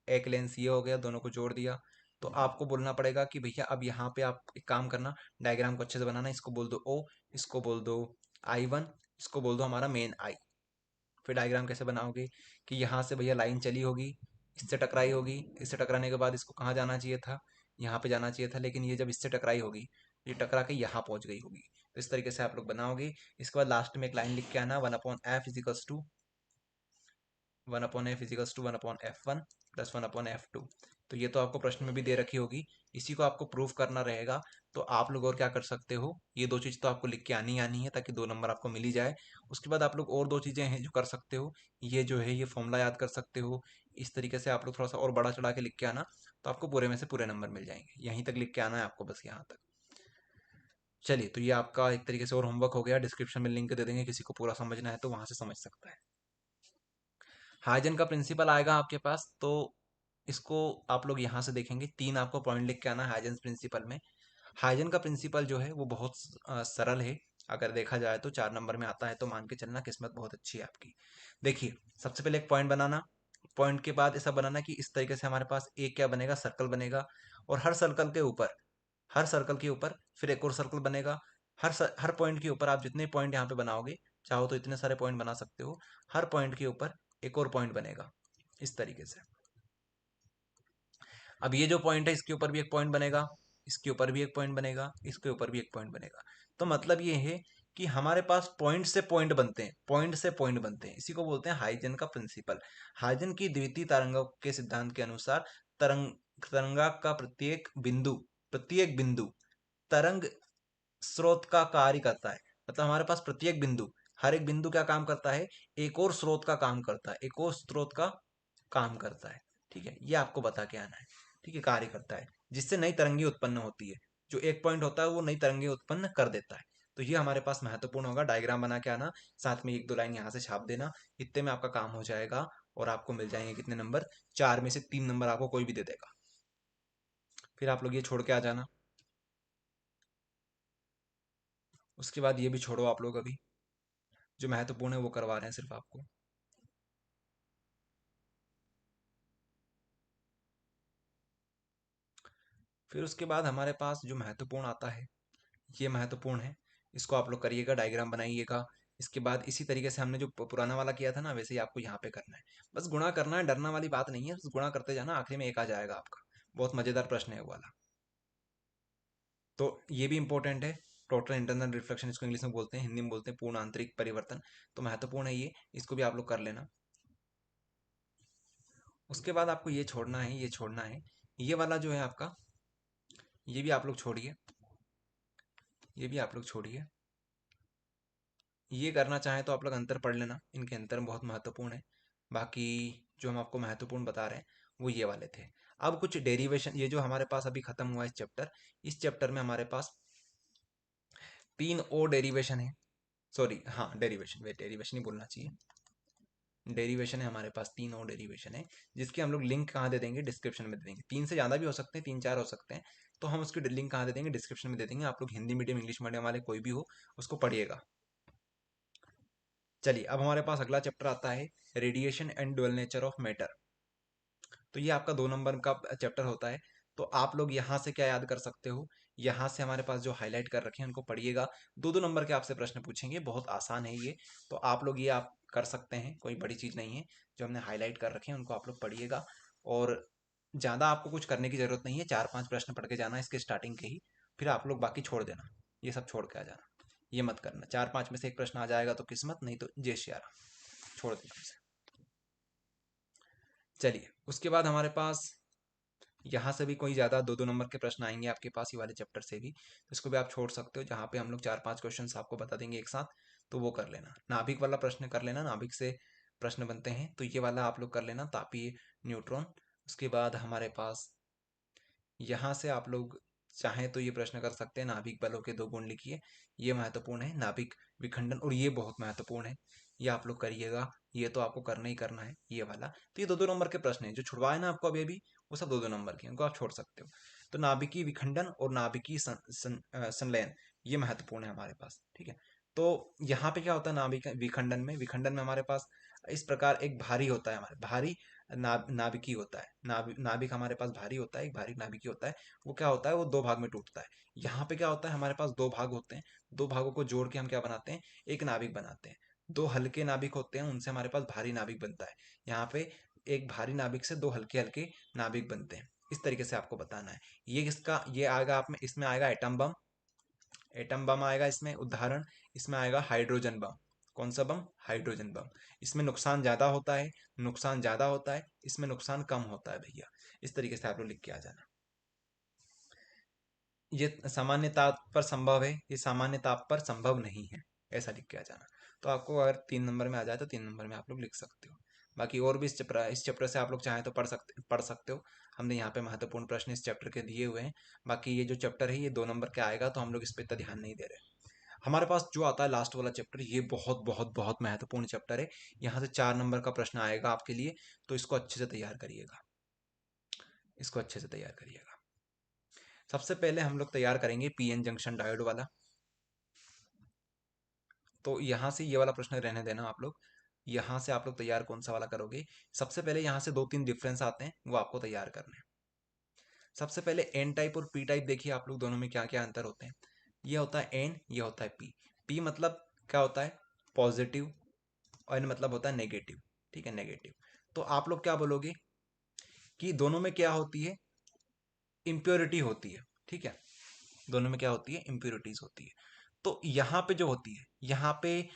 एक लेंस ये हो गया, दोनों को जोड़ दिया। तो आपको बोलना पड़ेगा कि भैया अब यहाँ पे आप एक काम करना, डायग्राम को अच्छे से बनाना, इसको बोल दो ओ, इसको बोल दो I1, इसको बोल दो हमारा मेन आई। फिर डायग्राम कैसे बनाओगे कि यहाँ से भैया लाइन चली होगी, इससे टकराई होगी, इससे टकराने के बाद इसको कहाँ जाना चाहिए था, यहाँ पे जाना चाहिए था, लेकिन ये जब इससे टकराई होगी, ये टकरा के यहाँ पहुँच गई होगी। तो इस तरीके से आप लोग बनाओगे। इसके बाद लास्ट में एक लाइन लिख के आना, 1/f equals to 1/f equals to 1/f1 plus 1/f2। तो ये तो आपको प्रश्न में भी दे रखी होगी, इसी को आपको प्रूफ करना रहेगा। तो आप लोग और क्या कर सकते हो, ये दो चीज़ तो आपको लिख के आनी आनी है ताकि 2 नंबर आपको मिल ही जाए। उसके बाद आप लोग और दो चीज़ें हैं जो कर सकते हो, ये जो है ये फॉर्मूला याद कर सकते हो। इस तरीके से आप लोग थोड़ा सा और बड़ा चढ़ा के लिख के आना, तो आपको पूरे में से पूरे नंबर मिल जाएंगे। यहीं तक लिख के आना है आपको, बस यहाँ तक। चलिए, तो ये आपका एक तरीके से और होमवर्क हो गया। डिस्क्रिप्शन में लिंक दे देंगे, किसी को पूरा समझना है तो वहां से समझ सकता है। हाइजन का प्रिंसिपल आएगा आपके पास, तो इसको आप लोग यहाँ से देखेंगे। 3 आपको पॉइंट लिख के आना है हाइजन प्रिंसिपल में। हाइजन का प्रिंसिपल जो है वो बहुत सरल है। अगर देखा जाए तो 4 नंबर में आता है, तो मान के चलना किस्मत बहुत अच्छी है आपकी। देखिए, सबसे पहले एक पॉइंट बनाना। पॉइंट के बाद ऐसा बनाना कि इस तरीके से हमारे पास एक क्या बनेगा, सर्कल बनेगा। और हर सर्कल के ऊपर फिर एक और सर्कल बनेगा। हर पॉइंट के ऊपर आप जितने पॉइंट यहाँ पे बनाओगे, चाहो तो इतने सारे पॉइंट बना सकते हो। हर पॉइंट के ऊपर एक और पॉइंट बनेगा, इस तरीके से। अब ये जो पॉइंट है, इसके ऊपर भी एक पॉइंट बनेगा, इसके ऊपर भी एक पॉइंट बनेगा, इसके ऊपर भी एक पॉइंट बनेगा। तो मतलब ये है कि हमारे पास पॉइंट से पॉइंट बनते हैं, पॉइंट से पॉइंट बनते हैं। इसी को बोलते हैं हाइजन का प्रिंसिपल। हाइजन की द्वितीय तरंगों के सिद्धांत के अनुसार तरंग तरंगा का प्रत्येक बिंदु तरंग स्रोत का कार्य करता है। मतलब हमारे पास प्रत्येक बिंदु, हर एक बिंदु क्या काम करता है, एक और स्रोत का काम करता है, एक और स्रोत का काम करता है। ठीक है, ये आपको बता के आना है। ठीक है, कार्य करता है जिससे नई तरंगे उत्पन्न होती है। जो एक पॉइंट होता है वो नई तरंगे उत्पन्न कर देता है। तो ये हमारे पास महत्वपूर्ण होगा। डायग्राम बना के आना, साथ में एक दो लाइन यहाँ से छाप देना। इतने में आपका काम हो जाएगा और आपको मिल जाएंगे कितने नंबर, 4 में से 3 नंबर आपको कोई भी दे देगा। फिर आप लोग ये छोड़ के आ जाना। उसके बाद ये भी छोड़ो आप लोग, अभी जो महत्वपूर्ण है वो करवा रहे हैं सिर्फ आपको। फिर उसके बाद हमारे पास जो महत्वपूर्ण आता है, ये महत्वपूर्ण है। इसको आप लोग करिएगा, डायग्राम बनाइएगा। इसके बाद इसी तरीके से हमने जो पुराना वाला किया था ना, वैसे ही आपको यहाँ पे करना है। बस गुणा करना है, डरना वाली बात नहीं है। बस गुणा करते जाना, आखिरी में एक आ जाएगा आपका। बहुत मजेदार प्रश्न है वो वाला। तो ये भी इंपॉर्टेंट है। टोटल इंटरनल रिफ्लेक्शन इसको इंग्लिश में बोलते हैं, हिंदी में बोलते हैं पूर्ण आंतरिक परिवर्तन। तो महत्वपूर्ण है ये, इसको भी आप लोग कर लेना। उसके बाद आपको ये छोड़ना है, ये छोड़ना है। ये वाला जो है आपका, ये भी आप लोग छोड़िए, ये भी आप लोग छोड़िए। ये करना चाहें तो आप लोग अंतर पढ़ लेना, इनके अंतर बहुत महत्वपूर्ण है। बाकी जो हम आपको महत्वपूर्ण बता रहे हैं वो ये वाले थे। अब कुछ डेरिवेशन, ये जो हमारे पास अभी खत्म हुआ इस चैप्टर में हमारे पास 3 और डेरिवेशन है। सॉरी, हाँ डेरिवेशन, वे डेरिवेशन ही बोलना चाहिए। डेरिवेशन है हमारे पास, 3 और डेरिवेशन है, जिसके हम लोग लिंक कहाँ दे देंगे, डिस्क्रिप्शन में दे देंगे। 3 से ज़्यादा भी हो सकते हैं, 3-4 हो सकते हैं। तो हम उसकी लिंक कहाँ दे देंगे, डिस्क्रिप्शन में दे देंगे। आप लोग हिंदी मीडियम इंग्लिश मीडियम वाले कोई भी हो, उसको पढ़िएगा। चलिए, अब हमारे पास अगला चैप्टर आता है, radiation and dual nature of matter. तो ये आपका 2 नंबर का चैप्टर होता है। तो आप लोग यहाँ से क्या याद कर सकते हो, यहाँ से हमारे पास जो हाईलाइट कर रखे हैं उनको पढ़िएगा। 2-2 नंबर के आपसे प्रश्न पूछेंगे, बहुत आसान है ये। तो आप लोग ये आप कर सकते हैं, कोई बड़ी चीज़ नहीं है। जो हमने हाईलाइट कर रखे हैं उनको आप लोग पढ़िएगा। और ज़्यादा आपको कुछ करने की ज़रूरत नहीं है, 4-5 प्रश्न पढ़ के जाना इसके स्टार्टिंग के ही। फिर आप लोग बाकी छोड़ देना, ये सब छोड़ के आ जाना। ये मत करना, 4-5 में से एक प्रश्न आ जाएगा तो किस्मत, नहीं तो जय श्री राम, छोड़ देना इसे। चलिए, उसके बाद हमारे पास यहाँ से भी कोई ज़्यादा 2-2 नंबर के प्रश्न आएंगे आपके पास, ये वाले चैप्टर से भी। तो इसको भी आप छोड़ सकते हो, जहाँ पे हम लोग 4-5 क्वेश्चन आपको बता देंगे एक साथ। तो वो कर लेना, नाभिक वाला प्रश्न कर लेना, नाभिक से प्रश्न बनते हैं तो ये वाला आप लोग कर लेना, तापीय न्यूट्रॉन। उसके बाद हमारे पास यहाँ से आप लोग चाहें तो ये प्रश्न कर सकते हैं, नाभिक बलों के 2 गुण लिखिए। ये महत्वपूर्ण है, नाभिक विखंडन, और ये बहुत महत्वपूर्ण है। ये आप लोग करिएगा, ये तो आपको करना ही करना है ये वाला। तो ये 2-2 नंबर के प्रश्न हैं जो छुड़वाए ना आपको अभी अभी, वो सब 2-2 नंबर के हैं, उनको आप छोड़ सकते हो। तो नाभिकीय विखंडन और नाभिकीय संलयन, ये महत्वपूर्ण है हमारे पास। ठीक है, तो यहाँ पे क्या होता है, नाभिक विखंडन में हमारे पास इस प्रकार एक भारी होता है, हमारे भारी नाभिकी होता है। नाभिक हमारे पास भारी होता है, एक भारी नाभिकी होता है। वो क्या होता है, वो 2 भाग में टूटता है। यहाँ पे क्या होता है, हमारे पास 2 भाग होते हैं। 2 भागों को जोड़ के हम क्या बनाते हैं, एक नाभिक बनाते हैं। 2 हल्के नाभिक होते हैं, उनसे हमारे पास भारी नाभिक बनता है। यहाँ पे एक भारी नाभिक से 2 हल्के हल्के नाभिक बनते हैं। इस तरीके से आपको बताना है। ये आएगा आप में, इसमें आएगा एटम बम, एटम बम आएगा इसमें उदाहरण। इसमें आएगा हाइड्रोजन बम, कौन सा बम? Hydrogen bomb. इसमें नुकसान ज़्यादा होता है, नुकसान ज़्यादा होता है, इसमें नुकसान कम होता है भैया। इस तरीके से आप लोग लिख के आ जाना। ये सामान्य ताप पर संभव है, ये सामान्य ताप पर संभव नहीं है, ऐसा लिख के आ जाना। तो आपको अगर 3 नंबर में आ जाए तो 3 नंबर में आप लोग लिख सकते हो। बाकी और भी इस चैप्टर से आप लोग चाहें तो पढ़ सकते हो। हमने यहाँ पे महत्वपूर्ण प्रश्न इस चैप्टर के दिए हुए हैं। बाकी ये जो चैप्टर है ये 2 नंबर के आएगा, तो हम लोग इस पर इतना ध्यान नहीं दे रहे। हमारे पास जो आता है लास्ट वाला चैप्टर, ये बहुत बहुत बहुत महत्वपूर्ण चैप्टर है। यहाँ से 4 नंबर का प्रश्न आएगा आपके लिए, तो इसको अच्छे से तैयार करिएगा, इसको अच्छे से तैयार करिएगा। सबसे पहले हम लोग तैयार करेंगे पीएन जंक्शन डायोड वाला। तो यहाँ से ये वाला प्रश्न रहने देना आप लोग। यहाँ से आप लोग तैयार कौन सा वाला करोगे? सबसे पहले यहाँ से 2-3 डिफरेंस आते हैं, वो आपको तैयार करने हैं। सबसे पहले एन टाइप और पी टाइप देखिए आप लोग, दोनों में क्या क्या अंतर होते हैं। ये होता है एन, ये होता है पी। पी मतलब क्या होता है? पॉजिटिव, और एन मतलब होता है नेगेटिव। ठीक है, नेगेटिव। तो आप लोग क्या बोलोगे कि दोनों में क्या होती है? इम्प्योरिटी होती है। ठीक है, दोनों में क्या होती है? इम्प्योरिटीज होती है। तो यहाँ पे जो होती है, यहाँ पे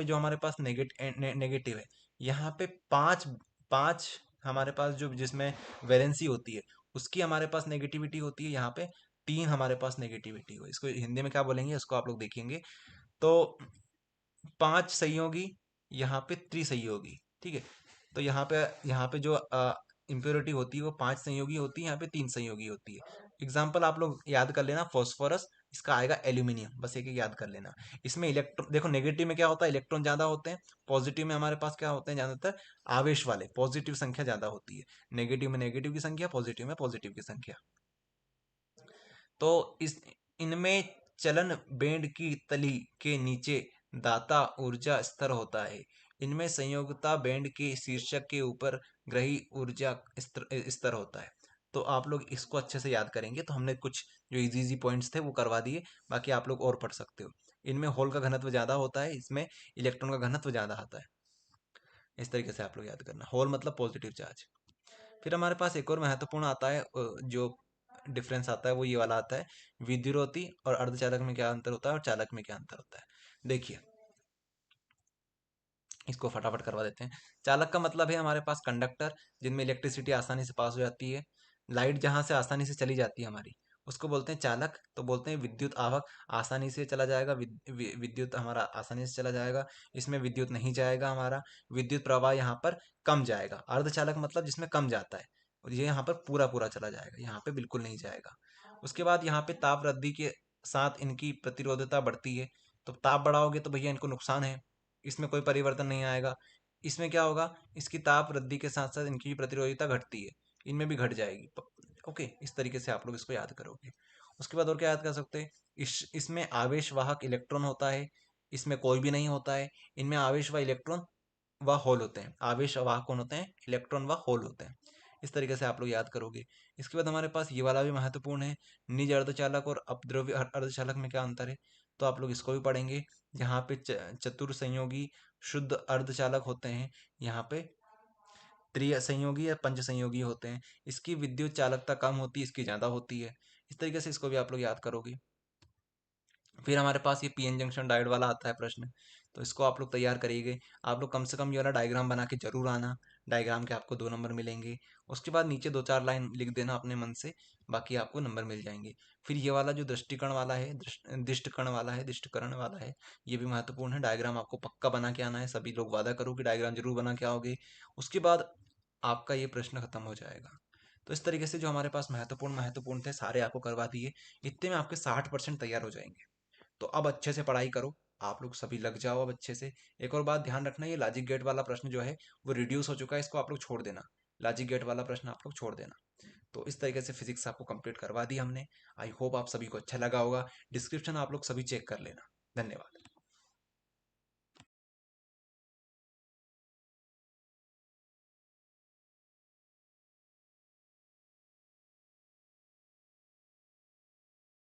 जो हमारे पास नेगेटिव है, यहाँ पे पांच पांच हमारे पास जो जिसमें वैलेंसी होती है, उसकी हमारे पास नेगेटिविटी होती है। यहाँ पे 3 हमारे पास नेगेटिविटी हो, इसको हिंदी में क्या बोलेंगे इसको आप लोग देखेंगे। तो 5 संयोगी, यहाँ पे त्रिसंयोगी। ठीक है, तो यहाँ पे जो इम्प्योरिटी होती है वो 5 संयोगी होती है, यहाँ पे 3 संयोगी होती है। एग्जाम्पल आप लोग याद कर लेना, फॉस्फोरस, इसका आएगा एल्यूमिनियम, बस एक एक याद कर लेना। इसमें इलेक्ट्रॉन देखो, नेगेटिव में क्या होता है? इलेक्ट्रॉन ज्यादा होते हैं। पॉजिटिव में हमारे पास क्या होते हैं? ज्यादातर आवेश वाले, पॉजिटिव संख्या ज्यादा होती है। नेगेटिव में नेगेटिव की संख्या, पॉजिटिव में पॉजिटिव की संख्या। तो इस इनमें चलन बेंड की तली के नीचे दाता ऊर्जा स्तर होता है। इनमें संयोगता बैंड के शीर्षक के ऊपर ग्रही ऊर्जा स्तर होता है। तो आप लोग इसको अच्छे से याद करेंगे, तो हमने कुछ जो इजी इजी पॉइंट्स थे वो करवा दिए। बाकी आप लोग और पढ़ सकते हो। इनमें होल का घनत्व ज्यादा होता है, इसमें इलेक्ट्रॉन का घनत्व ज्यादा आता है। इस तरीके से आप लोग याद करना, होल मतलब पॉजिटिव चार्ज। फिर हमारे पास एक और महत्वपूर्ण आता है, जो डिफरेंस आता है वो ये वाला आता है। विद्युरोती और अर्धचालक में क्या अंतर होता है, और चालक में क्या अंतर होता है। देखिए, इसको फटाफट करवा देते हैं। चालक का मतलब है हमारे पास कंडक्टर, जिनमें इलेक्ट्रिसिटी आसानी से पास हो जाती है। लाइट जहां से आसानी से चली जाती है हमारी, उसको बोलते हैं चालक। तो बोलते हैं विद्युत आवक आसानी से चला जाएगा, विद्युत हमारा आसानी से चला जाएगा, इसमें विद्युत नहीं जाएगा हमारा। विद्युत प्रवाह यहाँ पर कम जाएगा। अर्धचालक मतलब जिसमें कम जाता है, और ये यहाँ पर पूरा पूरा चला जाएगा, यहाँ पे बिल्कुल नहीं जाएगा। उसके बाद यहाँ पे ताप वृद्धि के साथ इनकी प्रतिरोधकता बढ़ती है। तो ताप बढ़ाओगे तो भैया इनको नुकसान है, इसमें कोई परिवर्तन नहीं आएगा। इसमें क्या होगा? इसकी ताप वृद्धि के साथ साथ इनकी प्रतिरोधकता घटती है, इनमें भी घट जाएगी। ओके, इस तरीके से आप लोग इसको याद करोगे। उसके बाद और क्या याद कर सकते हैं? इसमें आवेश वाहक इलेक्ट्रॉन होता है, इसमें कोई भी नहीं होता है। इनमें आवेश व इलेक्ट्रॉन व होल होते हैं। आवेश वाहक कौन होते हैं? इलेक्ट्रॉन व होल होते हैं। इस तरीके से आप लोग याद करोगे। इसके बाद हमारे पास ये वाला भी महत्वपूर्ण है, निज अर्धचालक और अपद्रव्य अर्धचालक में क्या अंतर है। तो आप लोग इसको भी पढ़ेंगे। यहाँ पे चतुर संयोगी शुद्ध अर्धचालक होते हैं, यहाँ पे त्रिय संयोगी या पंच संयोगी होते हैं। इसकी विद्युत चालकता कम होती है, इसकी ज्यादा होती है। इस तरीके से इसको भी आप लोग याद करोगे। फिर हमारे पास ये पीएन जंक्शन डायोड वाला आता है प्रश्न, तो इसको आप लोग तैयार करिएगा। आप लोग कम से कम ये वाला डायग्राम बना के जरूर आना। डायग्राम के आपको 2 नंबर मिलेंगे। उसके बाद नीचे 2-4 लाइन लिख देना अपने मन से, बाकी आपको नंबर मिल जाएंगे। फिर ये वाला जो दृष्टिकरण वाला है, दृष्टिकरण वाला है, ये भी महत्वपूर्ण है। डायग्राम आपको पक्का बना के आना है, सभी लोग वादा करो कि डायग्राम जरूर बना के आओगे। उसके बाद आपका ये प्रश्न खत्म हो जाएगा। तो इस तरीके से जो हमारे पास महत्वपूर्ण महत्वपूर्ण थे सारे आपको करवा दिए। इतने में आपके 60% तैयार हो जाएंगे। तो अब अच्छे से पढ़ाई करो, आप लोग सभी लग जाओ अब अच्छे से। एक और बात ध्यान रखना, ये लॉजिक गेट वाला प्रश्न जो है वो रिड्यूस हो चुका है, इसको आप लोग छोड़ देना। लॉजिक गेट वाला प्रश्न आप लोग छोड़ देना। तो इस तरीके से फिजिक्स आपको कंप्लीट करवा दी हमने। आई होप आप सभी को अच्छा लगा होगा। डिस्क्रिप्शन आप लोग सभी चेक कर लेना। धन्यवाद।